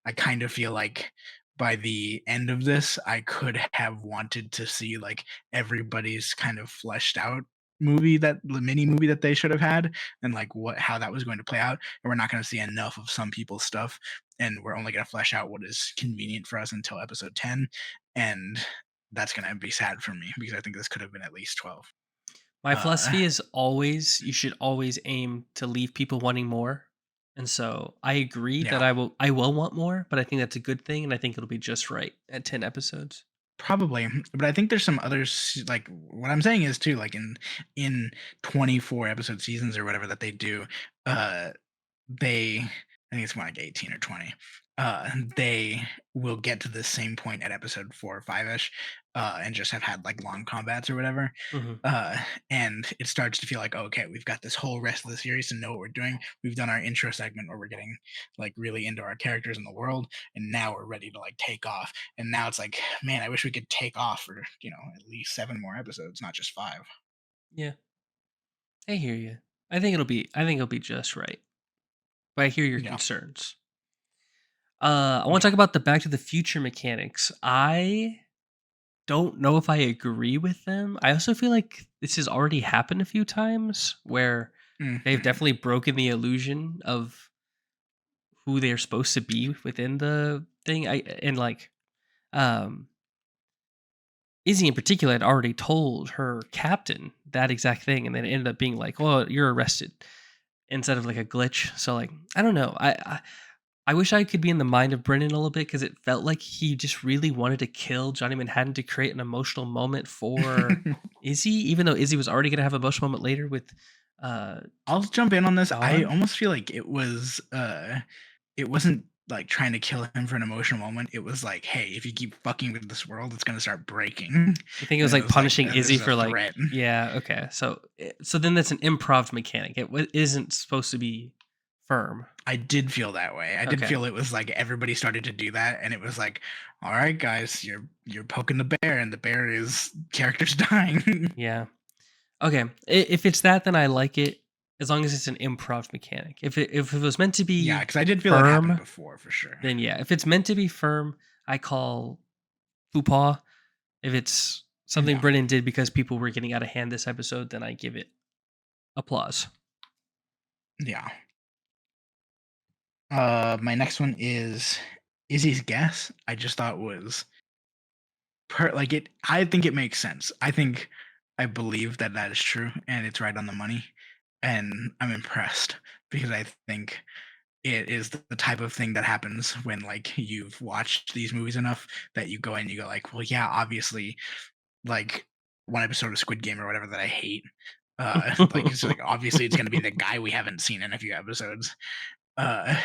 I kind of feel like by the end of this, I could have wanted to see like everybody's kind of fleshed out the mini movie that they should have had, and like what how that was going to play out. And we're not going to see enough of some people's stuff, and we're only going to flesh out what is convenient for us until episode 10, and that's going to be sad for me because I think this could have been at least 12. My Uh, philosophy is always you should always aim to leave people wanting more. And so I agree that yeah. I will want more, but I think that's a good thing and I think it'll be just right at 10 episodes. Probably, but I think there's some others like what I'm saying is too, like in 24 episode seasons or whatever that they do, uh they I think it's more like 18 or 20. They will get to the same point at episode 4 or 5ish, and just have had like long combats or whatever. Mhm. Uh, and it starts to feel like, okay, we've got this whole rest of the series to know what we're doing. We've done our intro segment where we're getting like really into our characters in the world, and now we're ready to like take off. And now it's like, man, I wish we could take off for, at least 7 more episodes, not just 5. Yeah, I hear you. I think it'll be just right. But I hear your Yeah. concerns. I want to Yeah. talk about the Back to the Future mechanics. I don't know if I agree with them. I also feel like this has already happened a few times where they've Hmm. definitely broken the illusion of who they're supposed to be within the thing. I and like um Izzy in particular had already told her captain that exact thing, and then it ended up being like, "Well, you're arrested," instead of like a glitch. So like, I don't know. I wish I could be in the mind of Brennan a little bit because it felt like he just really wanted to kill Johnny Manhattan to create an emotional moment for Izzy, even though Izzy was already going to have an emotional moment later with uh, I'll jump in on this. I Dawn. almost feel like it wasn't like trying to kill him for an emotional moment. It was like, hey, if you keep fucking with this world, it's gonna start breaking. You think it was And it like was like, punishing this Izzy is a for like, threat. yeah, okay. So then that's an improv mechanic. It isn't supposed to be firm. I did feel that way. I did Okay. feel it was like everybody started to do that, and it was like, "All right, guys, you're poking the bear, and the bear is characters dying." Yeah. Okay. If it's that, then I like it as long as it's an improv mechanic. If it was meant to Yeah, be because I did feel it happened firm, before for sure. then yeah. If it's meant to be firm, I call faux pas. If it's something Yeah, Brennan did because people were getting out of hand this episode, then I give it applause. yeah. My next one is Izzy's guess. I just thought was like it. I think it makes sense. I believe that that is true, and it's right on the money. And I'm impressed because I think it is the type of thing that happens when like you've watched these movies enough that you go in and you go like, well, yeah, obviously, like one episode of Squid Game or whatever that I hate. Like it's like obviously it's gonna be the guy we haven't seen in a few episodes. And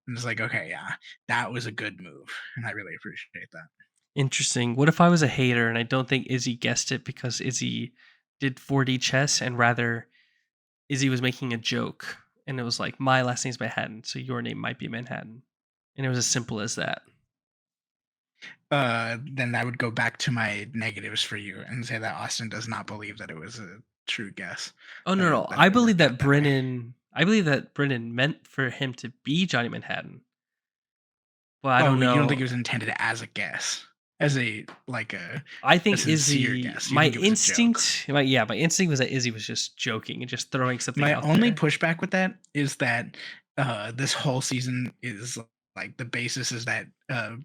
it's like, okay, yeah, that was a good move, and I really appreciate that. Interesting. What if I was a hater and I don't think Izzy guessed it because Izzy did 4D chess and rather Izzy was making a joke and it was like my last name's Manhattan, so your name might be Manhattan. And it was as simple as that. Then I would go back to my negatives for you and say that Austin does not believe that it was a true guess, Oh no, no. that I it believe worked that out that way. Brennan meant for him to be Johnny Manhattan. Well, I Oh, don't well, you don't think know. it was intended as a guess, as I a think sincere Izzy guess? You my think it was a joke? instinct my instinct was that Izzy was just joking and just throwing something My out only there. pushback with that is that this whole season is like the basis is that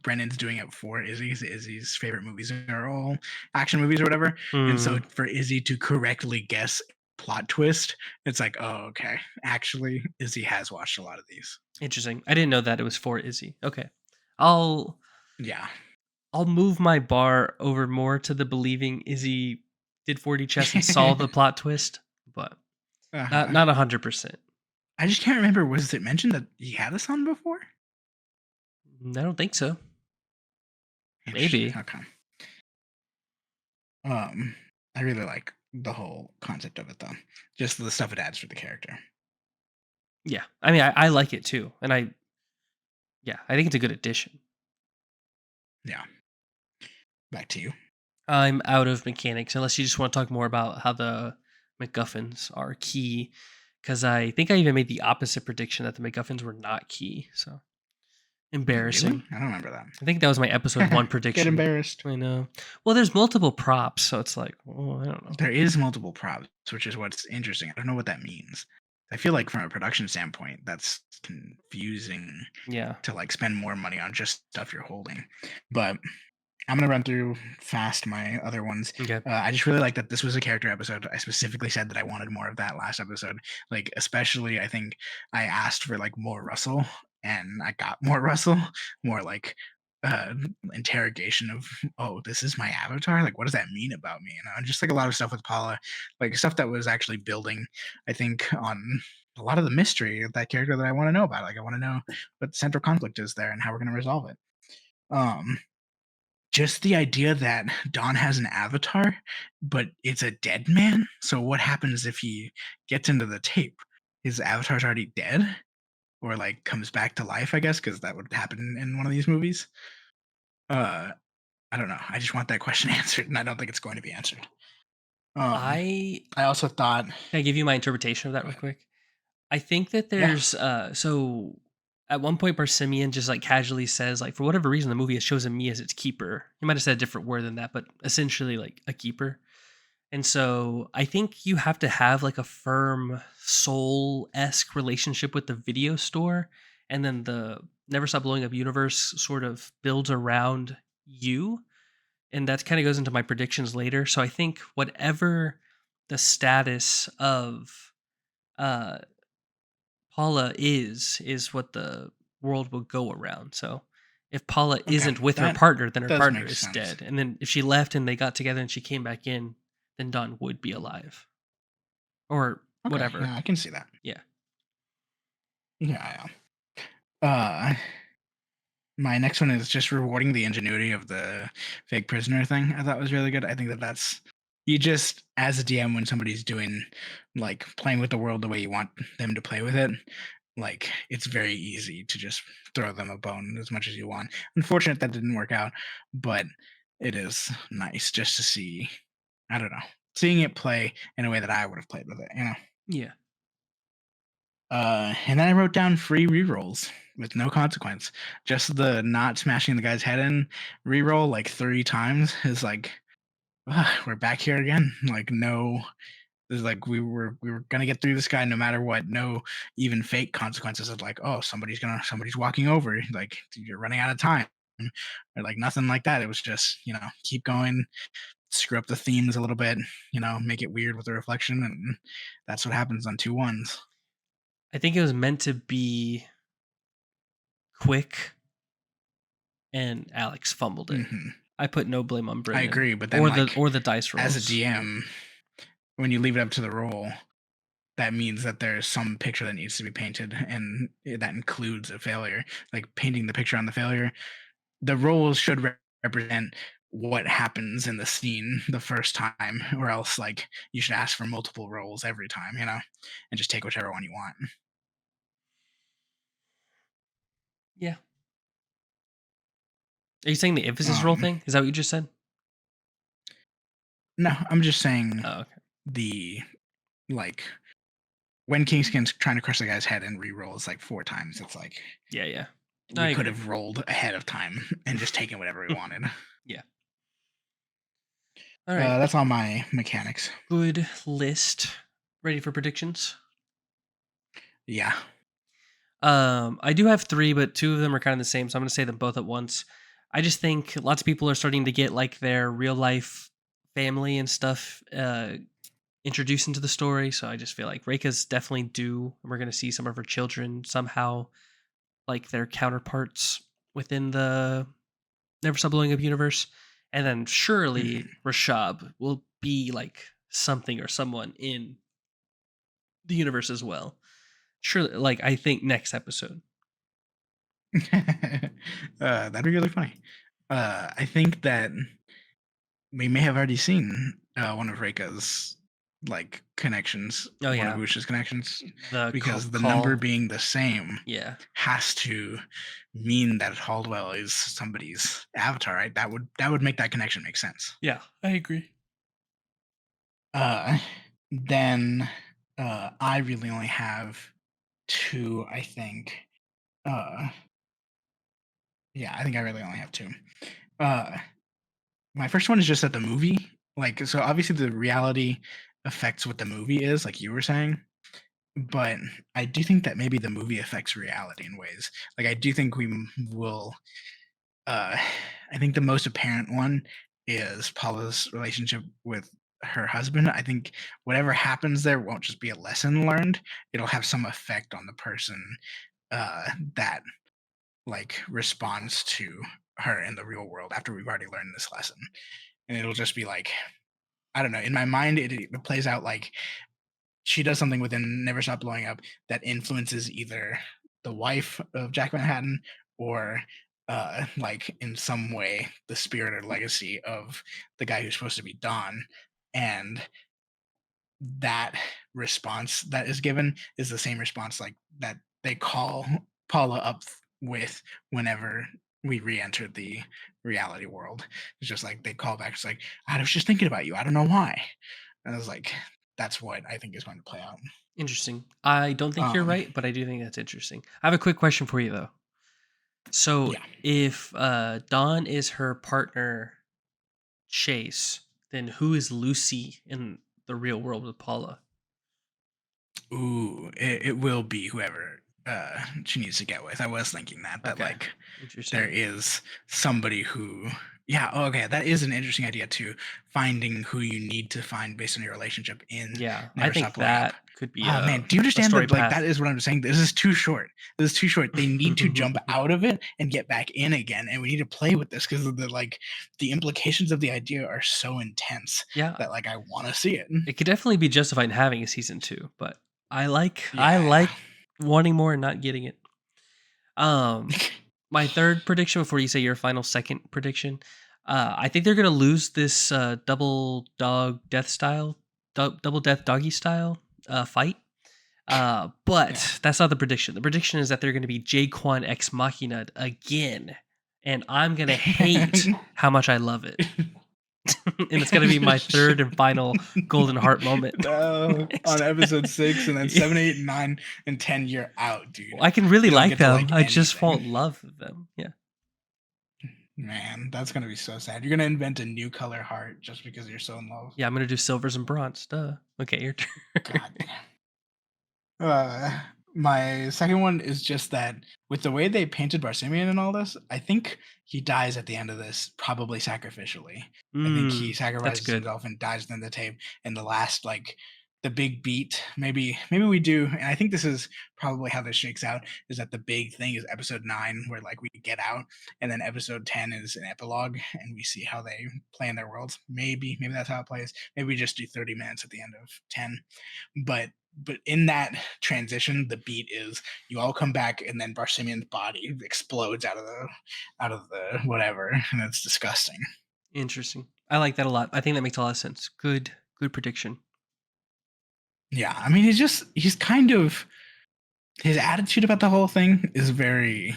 Brennan's doing it for Izzy. 'Cause Izzy's favorite movies are all action movies or whatever, and so Hmm. for Izzy to correctly guess plot twist, it's like, oh, okay, actually, Izzy has watched a lot of these. Interesting. I didn't know that it was for Izzy. Okay. I'll Yeah. I'll move my bar over more to the believing Izzy did 4D chess and saw the plot twist, but not Uh-huh. not 100%. I just can't remember. Was it mentioned that he had a son before? I don't think so. Interesting. Maybe. Okay. Um, I really like the whole concept of it though. Just the stuff it adds for the character. Yeah. I mean, I like it too. And I think it's a good addition. Yeah. Back to you. I'm out of mechanics unless you just want to talk more about how the MacGuffins are key. Because I think I even made the opposite prediction that the MacGuffins were not key. So Really? embarrassing. I don't remember I think that was my episode one Get prediction. embarrassed. I know. Well, there's multiple props, so it's like, oh, I don't know. There is multiple props, which is what's interesting. I don't know what that means. I feel like from a production standpoint, that's confusing Yeah. to like spend more money on just stuff you're holding. But I'm gonna run through fast my other ones. Okay. I just really like that this was a character episode. I specifically said that I wanted more of that last episode. Like, especially, I think I asked for like more Russell, and I got more Russell, more like uh interrogation of, oh, this is my avatar. Like, what does that mean about me? And just like a lot of stuff with Paula, like stuff that was actually building. I think on a lot of the mystery of that character that I want to know about. Like, I want to know what the central conflict is there and how we're gonna resolve it. Um, just the idea that Don has an avatar, but it's a dead man? So what happens if he gets into the tape? His avatar's already dead? Or, like, comes back to life, I guess, because that would happen in one of these movies? Uh, I don't know. I just want that question answered, and I don't think it's going to be answered. Um, I I also thought Can I give you my interpretation of that go real ahead. quick? I think that Yeah. there's so at one point Barsimian just like casually says like for whatever reason the movie has chosen me as its keeper. He might have said a different word than that, but essentially like a keeper. And so I think you have to have like a firm soul esque relationship with the video store, and then the Never Stop Blowing Up universe sort of builds around you, and that kind of goes into my predictions later. So I think whatever the status of uh Paula is what the world will go around. So if Paula Okay. isn't with her That partner, then her does partner make is sense. dead. And then if she left and they got together and she came back in, then Don would be alive or Okay, whatever. yeah, I can see that. Yeah. Yeah, yeah. My next one is just rewarding the ingenuity of the fake prisoner thing. I thought was really good. I think that that's you just as a DM when somebody's doing like playing with the world the way you want them to play with it. like it's very easy to just throw them a bone as much as you want. Unfortunate that didn't work out, but it is nice just to see. I don't know, seeing it play in a way that I would have played with it. Yeah. And then I wrote down free rerolls with no consequence. Just the not smashing the guy's head in reroll like 3 times is like, we're back here again. Like no, there's like we were gonna get through this guy no matter what. No even fake consequences of like, oh, somebody's walking over. Like you're running out of time. Or like nothing like that. It was just, keep going, screw up the themes a little bit, make it weird with the reflection, and that's what happens on 2 1s. I think it was meant to be quick, and Alex fumbled it. Hmm. I put no blame on I Brendan agree, but then like or the dice as a rolls. DM, when you leave it up to the roll, that means that there's some picture that needs to be painted, and that includes a failure. Like painting the picture on the failure, the roles should represent what happens in the scene the first time, or else like you should ask for multiple rolls every time, and just take whichever one you want. Yeah. Are you saying the emphasis roll Um, thing? Is that what you just said? no, I'm just saying Oh, okay. the like when Kingskin's trying to crush the guy's head and re-rolls like 4 times, it's like Yeah, yeah. I we could agree. have rolled ahead of time and just taken whatever we wanted. Yeah. All right. That's all my mechanics. Good list. Ready for predictions? Yeah. I do have three, but two of them are kind of the same, so I'm going to say them both at once. I just think lots of people are starting to get like their real life family and stuff introduced into the story. So I just feel like Reika's definitely due, and we're going to see some of her children somehow, like their counterparts within the Never Stop Blowing Up universe. And then surely Mhm. Rashab will be like something or someone in the universe as well. Surely, like I think next episode. That'd be really funny. I think that we may have already seen one of Reika's like connections, Oh one of yeah, Ush's connections, the because the number call. being the same Yeah, has to mean that Haldwell is somebody's avatar, right? That would make that connection make sense. yeah, I agree. Uh, then I really only have two, I think. Uh, yeah, I think I really only have two. Uh, my first one is just that the movie, like, so obviously the reality affects what the movie is, like you were saying, but I do think that maybe the movie affects reality in ways. Like, I do think will. Uh, I think the most apparent one is Paula's relationship with her husband. I think whatever happens there won't just be a lesson learned; it'll have some effect on the person that like responds to her in the real world after we've already learned this lesson. And it'll just be like, I don't know. In my mind, it plays out like she does something within Never Stop Blowing Up that influences either the wife of Jack Manhattan or like in some way the spirit or legacy of the guy who's supposed to be Don. And that response that is given is the same response like that they call Paula up with whenever we re-enter the reality world. It's just like they call back. It's like, I was just thinking about you. I don't know why. And I was like, that's what I think is going to play out. Interesting. I don't think you're Um, right, but I do think that's interesting. I have a quick question for you though. So yeah. if Dawn is her partner Chase, then who is Lucy in the real world with Paula? Ooh, it will be whoever she needs to get with. I was thinking that Okay, like there interesting. is somebody who, yeah, okay, that is an interesting idea too. Finding who you need to find based on your relationship in Yeah, I Never Stop think Blowing Up. that could be Oh man, do you a understand story that like path. that is what I'm saying? This is too short. This is too short. They need to jump out of it and get back in again. And we need to play with this because the implications of the idea are so intense Yeah, that like I want to see it. it could definitely be justified in having a season two, but I Yeah, like wanting more and not getting it. Um, yeah. my third prediction before you say your final second prediction, I think they're gonna lose this double dog death style, double death doggy style fight. Yeah. But that's not the prediction. The prediction is that they're going to be Jaquan Ex Machina again, and I'm going to hate how much I love it. And it's going to be my third and final golden heart moment. No, Next. on episode 6, and then Yeah. 7, 8, and 9, and 10, you're out, dude. I can really You don't like get to them. like I just anything. won't love them. Yeah. Man, that's gonna be so sad. You're gonna invent a new color heart just because you're so in love. Yeah, I'm going to do silvers and bronze. Duh. Okay, your turn. God damn. My second one is just that with the way they painted Barsimian and all this, I think he dies at the end of this, probably sacrificially. I think he That's sacrifices good. himself and dies in the tape in the last the big beat. Maybe we do, and I think this is probably how this shakes out. Is that the big thing is episode 9 where like we get out, and then episode 10 is an epilogue, and we see how they play in their worlds. Maybe that's how it plays. Maybe we just do 30 minutes at the end of 10, but in that transition, the beat is you all come back, and then Barsimian's body explodes out of the whatever, and it's disgusting. Interesting. I like that a lot. I think that makes a lot of sense. Good prediction. Yeah, I mean, he's kind of his attitude about the whole thing is very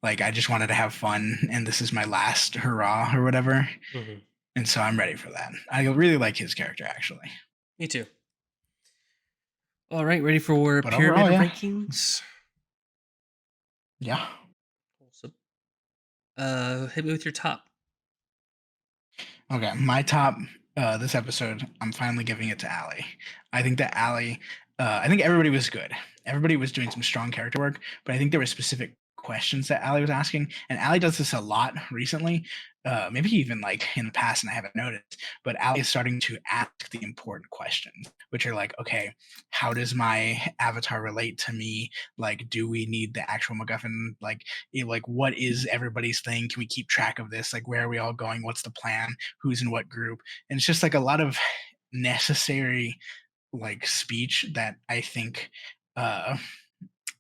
like I just wanted to have fun, and this is my last hurrah or whatever, Mhm. and so I'm ready for that. I really like his character actually, Me too. All right, ready for but pyramid overall, yeah, rankings? yeah. Awesome. Hit me with your top. Okay, my top this episode, I'm finally giving it to Allie. I think that Allie, I think everybody was good. Everybody was doing some strong character work, but I think there were specific questions that Allie was asking, and Allie does this a lot recently. Maybe even like in the past, and I haven't noticed. But Allie is starting to ask the important questions, which are like, okay, how does my avatar relate to me? Like, do we need the actual MacGuffin? Like, what is everybody's thing? Can we keep track of this? Like, where are we all going? What's the plan? Who's in what group? And it's just like a lot of necessary like speech that I think uh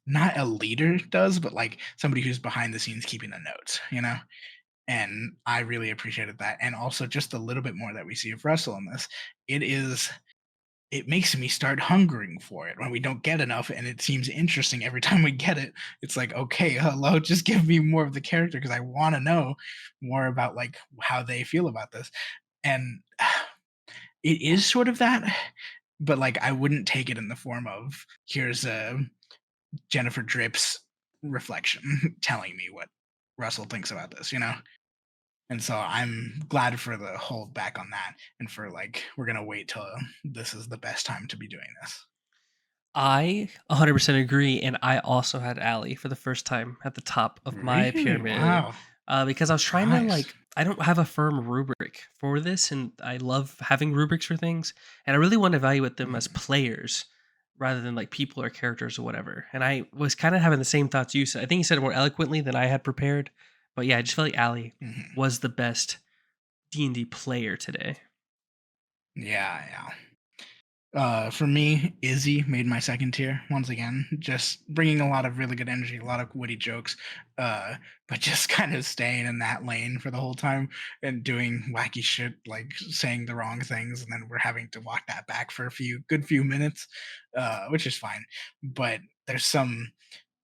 not a leader does, but like somebody who's behind the scenes keeping the notes, you know? And I really appreciated that. And also just a little bit more that we see of Russell in this. It is it makes me start hungering for it when we don't get enough, and it seems interesting every time we get it. It's like, okay, hello, just give me more of the character because I want to know more about like how they feel about this. And it is sort of that, but like I wouldn't take it in the form of here's a Jennifer Drip's reflection telling me what Russell thinks about this, you know? And so I'm glad for the hold back on that, and for like we're gonna wait till this is the best time to be doing this. I 100% agree, and I also had Allie for the first time at the top of my Really? pyramid, Wow. because I was trying to Nice. like I don't have a firm rubric for this, and I love having rubrics for things, and I really want to evaluate them as Mhm, players rather than like people or characters or whatever. And I was kind of having the same thoughts you said. I think you said it more eloquently than I had prepared, but yeah, I just felt like Allie mhm. was the best D&D player today. Yeah, yeah. For me, Izzy made my second tier once again, just bringing a lot of really good energy, a lot of witty jokes, uh, but just kind of staying in that lane for the whole time and doing wacky shit, like saying the wrong things, and then we're having to walk that back for a few minutes, which is fine. But there's some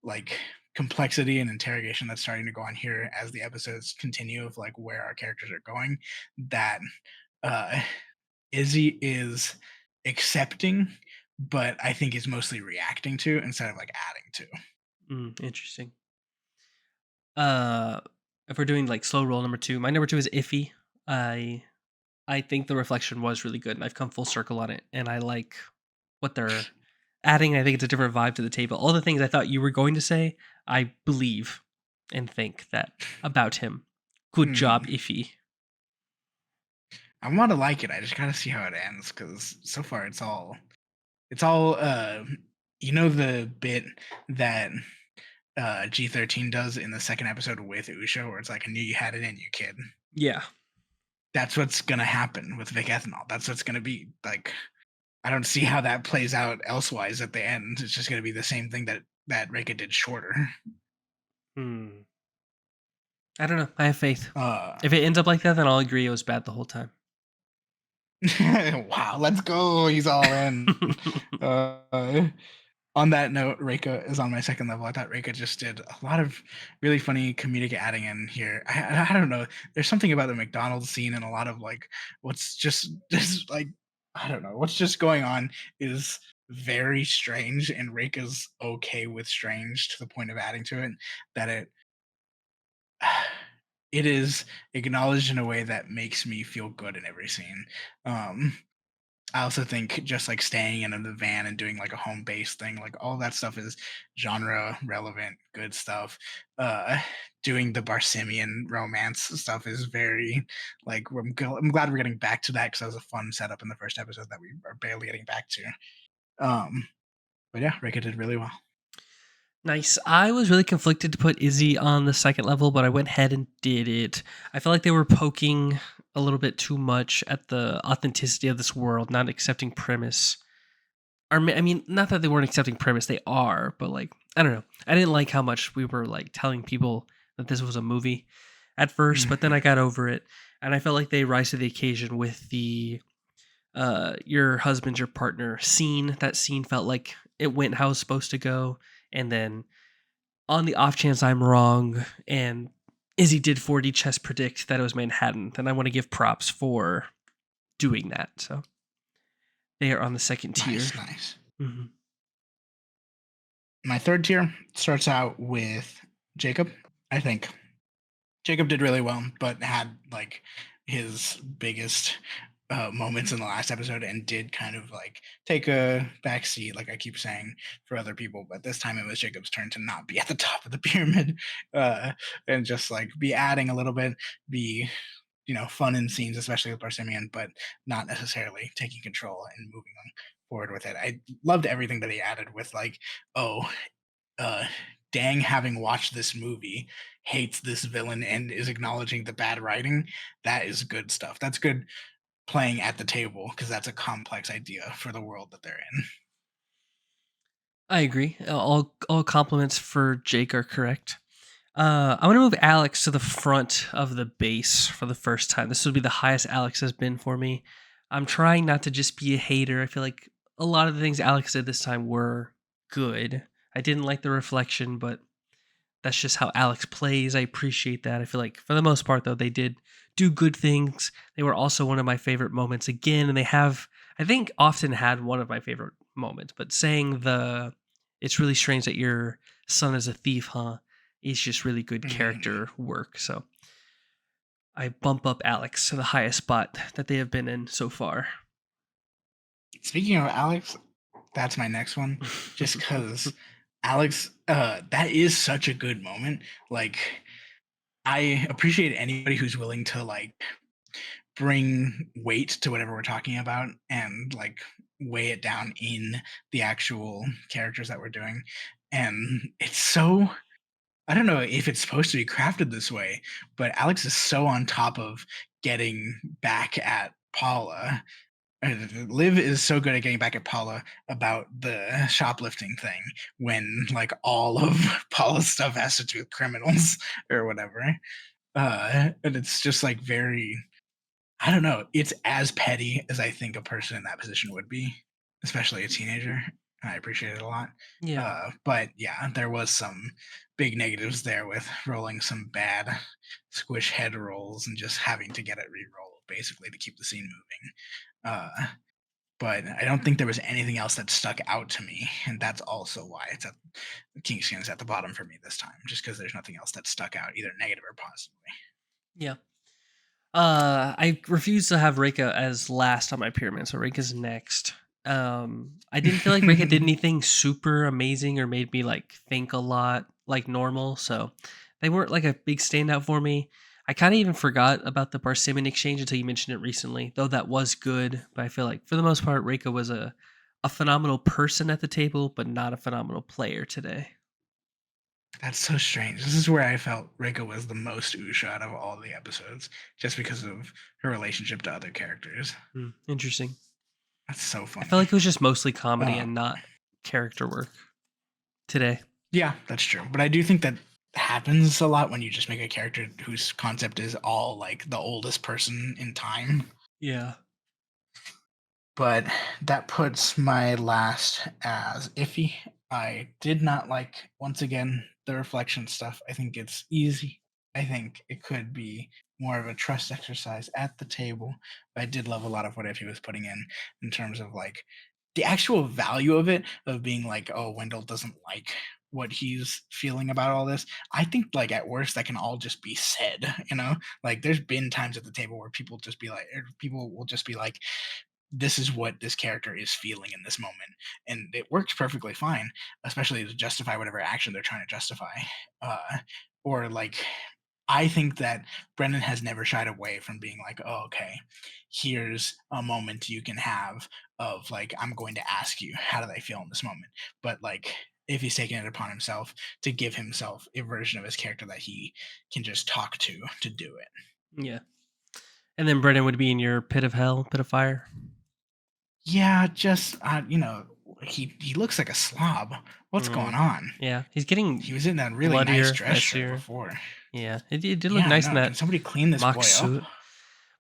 like complexity and interrogation that's starting to go on here as the episodes continue of like where our characters are going. That uh, Izzy is accepting, but I think is mostly reacting to instead of like adding to. Interesting. Uh, if we're doing like slow roll number two, my number two is iffy. I I think the reflection was really good, and I've come full circle on it, and I like what they're adding. I think it's a different vibe to the table. All the things I thought you were going to say, I believe and think that about him. Good job, Hmm. iffy. I want to like it. I just gotta see how it ends because so far it's all you know the bit that G13 does in the second episode with Usha where it's like I knew you had it in you, kid. Yeah. That's what's gonna happen with Vic Ethanol. That's what's gonna be like. I don't see how that plays out elsewise at the end. It's just gonna be the same thing that Reka did shorter. Hmm. I don't know. I have faith. Uh, If it ends up like that, then I'll agree it was bad the whole time. wow, let's go. He's all in. Uh, On that note, Reika is on my second level. I thought Reika just did a lot of really funny comedic adding in here. I don't know. There's something about the McDonald's scene and a lot of like what's just like I don't know what's just going on is very strange, and Reika's okay with strange to the point of adding to it that it is acknowledged in a way that makes me feel good in every scene. Um, I also think just like staying in the van and doing like a home base thing, like all that stuff is genre relevant, good stuff. Uh, Doing the Barsimian romance stuff is very like I'm glad we're getting back to that because that was a fun setup in the first episode that we are barely getting back to. Um, but yeah, Rika did really well. Nice. I was really conflicted to put Izzy on the second level, but I went ahead and did it. I felt like they were poking a little bit too much at the authenticity of this world, not accepting premise. I mean, not that they weren't accepting premise, they are, but like, I don't know. I didn't like how much we were like telling people that this was a movie at first, but then I Mhm. got over it. And I felt like they rise to the occasion with the your husband, your partner scene. That scene felt like it went how it was supposed to go. And then on the off chance I'm wrong and Izzy did 4D chess predict that it was Manhattan, then I want to give props for doing that. So they are on the second tier. Nice, nice. Mhm. My third tier starts out with Jacob. I think Jacob did really well, but had like his biggest moments in the last episode and did kind of like take a back seat, like I keep saying, for other people. But this time it was Jacob's turn to not be at the top of the pyramid uh, and just like be adding a little bit, be fun in scenes, especially with Barsimian, but not necessarily taking control and moving on forward with it. I loved everything that he added with like, oh, uh, Dang, having watched this movie, hates this villain and is acknowledging the bad writing. That is good stuff. That's good playing at the table because that's a complex idea for the world that they're in. I agree. All compliments for Jake are correct. I'm gonna move Alex to the front of the base for the first time. This would be the highest Alex has been for me. I'm trying not to just be a hater. I feel like a lot of the things Alex did this time were good. I didn't like the reflection, but that's just how Alex plays. I appreciate that. I feel like for the most part though, they did do good things. They were also one of my favorite moments again, and they have I think often had one of my favorite moments, but saying the it's really strange that your son is a thief, huh? Is just really good Mhm. character work. So I bump up Alex to the highest spot that they have been in so far. Speaking of Alex, that's my next one. Just because Alex, that is such a good moment. Like, I appreciate anybody who's willing to like bring weight to whatever we're talking about and like weigh it down in the actual characters that we're doing. And it's so I don't know if it's supposed to be crafted this way, but Alex is so on top of getting back at Paula. Liv is so good at getting back at Paula about the shoplifting thing when like all of Paula's stuff has to do with criminals or whatever. And it's just like very I don't know. It's as petty as I think a person in that position would be, especially a teenager. I appreciate it a lot. Yeah. But yeah, there was some big negatives there with rolling some bad squish head rolls and just having to get it re-rolled basically to keep the scene moving. But I don't think there was anything else that stuck out to me, and that's also why it's at King Skin is at the bottom for me this time, just because there's nothing else that stuck out, either negative or positively. Yeah. I refuse to have Reika as last on my pyramid, so Reika's next. I didn't feel like Reika did anything super amazing or made me like think a lot like normal, so they weren't like a big standout for me. I kind of even forgot about the Parsimmon exchange until you mentioned it recently, though that was good. But I feel like for the most part, Reika was a phenomenal person at the table, but not a phenomenal player today. That's so strange. This is where I felt Reiko was the most Usha out of all the episodes, just because of her relationship to other characters. Hmm, interesting. That's so I felt funny. like it was just mostly comedy Uh, and not character work today. yeah, that's true. But I do think that happens a lot when you just make a character whose concept is all like the oldest person in time. Yeah. But that puts my last as iffy. I did not like, once again, the reflection stuff. I think it's easy. I think it could be more of a trust exercise at the table. But I did love a lot of what he was putting in terms of like the actual value of it, of being like, oh, Wendell doesn't like what he's feeling about all this. I think like at worst that can all just be said, you know? Like there's been times at the table where people just be like, or people will just be like, this is what this character is feeling in this moment, and it works perfectly fine, especially to justify whatever action they're trying to justify. uh, or like, I think that Brendan has never shied away from being like, oh, okay, here's a moment you can have of like, I'm going to ask you how do they feel in this moment, but like if he's taking it upon himself to give himself a version of his character that he can just talk to do it. Yeah. And then Brennan would be in your pit of hell, pit of fire. Yeah, just he looks like a slob. What's going Mm. on? Yeah, he's getting He was in that really nice bloodier, dress shirt messier. before. Yeah, it did look Yeah, I nice in know. Can that somebody clean this mock boy up? suit.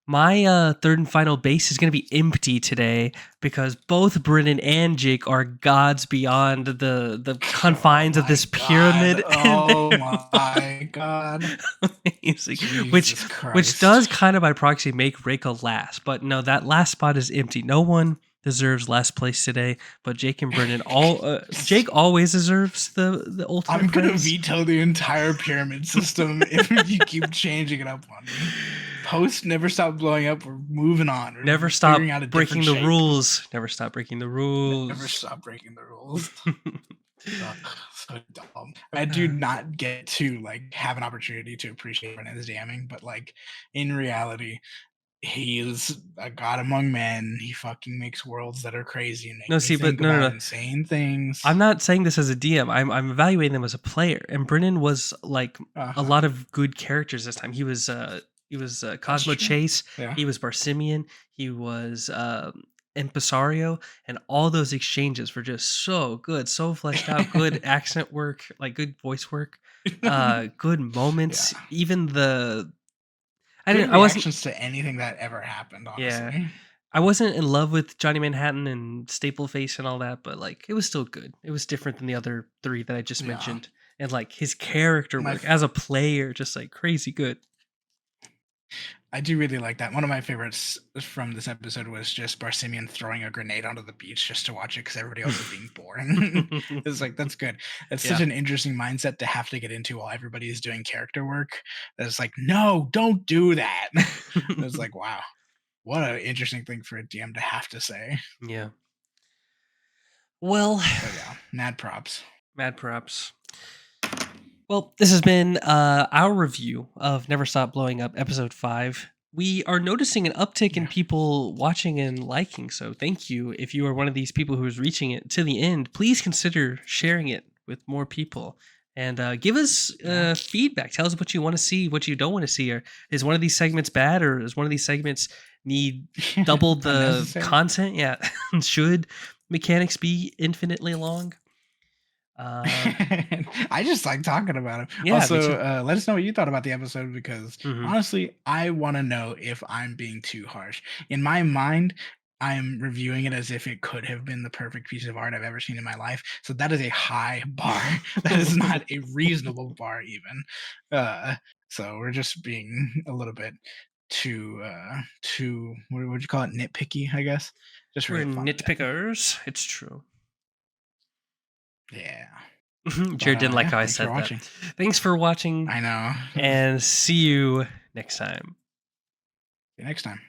My third and final base is going to be empty today because both Brennan and Jake are gods beyond the Oh confines of my this god. pyramid, and Oh my god. amazing. Which Jesus which Christ. does kind of by proxy make Reiko last, but no, that last spot is empty. No one deserves last place today, but Jake and Brennan all. Jake always deserves the ultimate I'm gonna praise. veto the entire pyramid system if you keep changing it up on me. Post never stop blowing up. We're moving on. Never We're figuring stop out a different breaking the shape. rules. Never stop breaking the Never rules. stop breaking the rules. Ugh, so dumb. I do not get to like have an opportunity to appreciate Brennan's DMing, but like in reality, he is a god among men. He fucking makes worlds that are crazy and make No, me see, but think no, no, about no. insane things. I'm not saying this as a DM. I'm evaluating them as a player. And Brennan was like Uh a huh. lot of good characters this time. He was That's Cosmo true. Chase. Yeah. He was Barsimian. He was Impresario, and all those exchanges were just so good, so fleshed out. Good accent work, like good voice work, good Yeah. moments. Even the I Good didn't. I wasn't. reactions to anything that ever happened, Yeah, honestly. I wasn't in love with Johnny Manhattan and Staple Face and all that, but like it was still good. It was different than the other three that I just Yeah. mentioned. And like his character My work as a player, just like crazy good. I do really like that. One of my favorites from this episode was just Barsimian throwing a grenade onto the beach just to watch it because everybody else is being boring. It's like, that's good. It's such Yeah. an interesting mindset to have to get into while everybody is doing character work. That's like, no, don't do that. It's like, wow, what an interesting thing for a DM to have to say. Yeah. Well, But yeah, mad props. mad props. Well, this has been our review of Never Stop Blowing Up, episode 5. We are noticing an uptick in Yeah. people watching and liking. So, thank you. If you are one of these people who is reaching it to the end, please consider sharing it with more people and give us Yeah. feedback. Tell us what you want to see, what you don't want to see. Or is one of these segments bad, or is one of these segments need double the Unnecessary. content? Yeah. Should mechanics be infinitely long? Um, I just like talking about it. yeah, me Also, too. let us know what you thought about the episode because Hmm. honestly, I want to know if I'm being too harsh. In my mind, I'm reviewing it as if it could have been the perfect piece of art I've ever seen in my life. So that is a high bar. That is not a reasonable bar, even. Uh, so we're just being a little bit too what would you call it, nitpicky, I guess. Just for We're the fun of it. nitpickers. It's true. Yeah. But Jared didn't like yeah, how I thanks for said that. watching. Thanks for watching, I know. and see you next time. See you next time.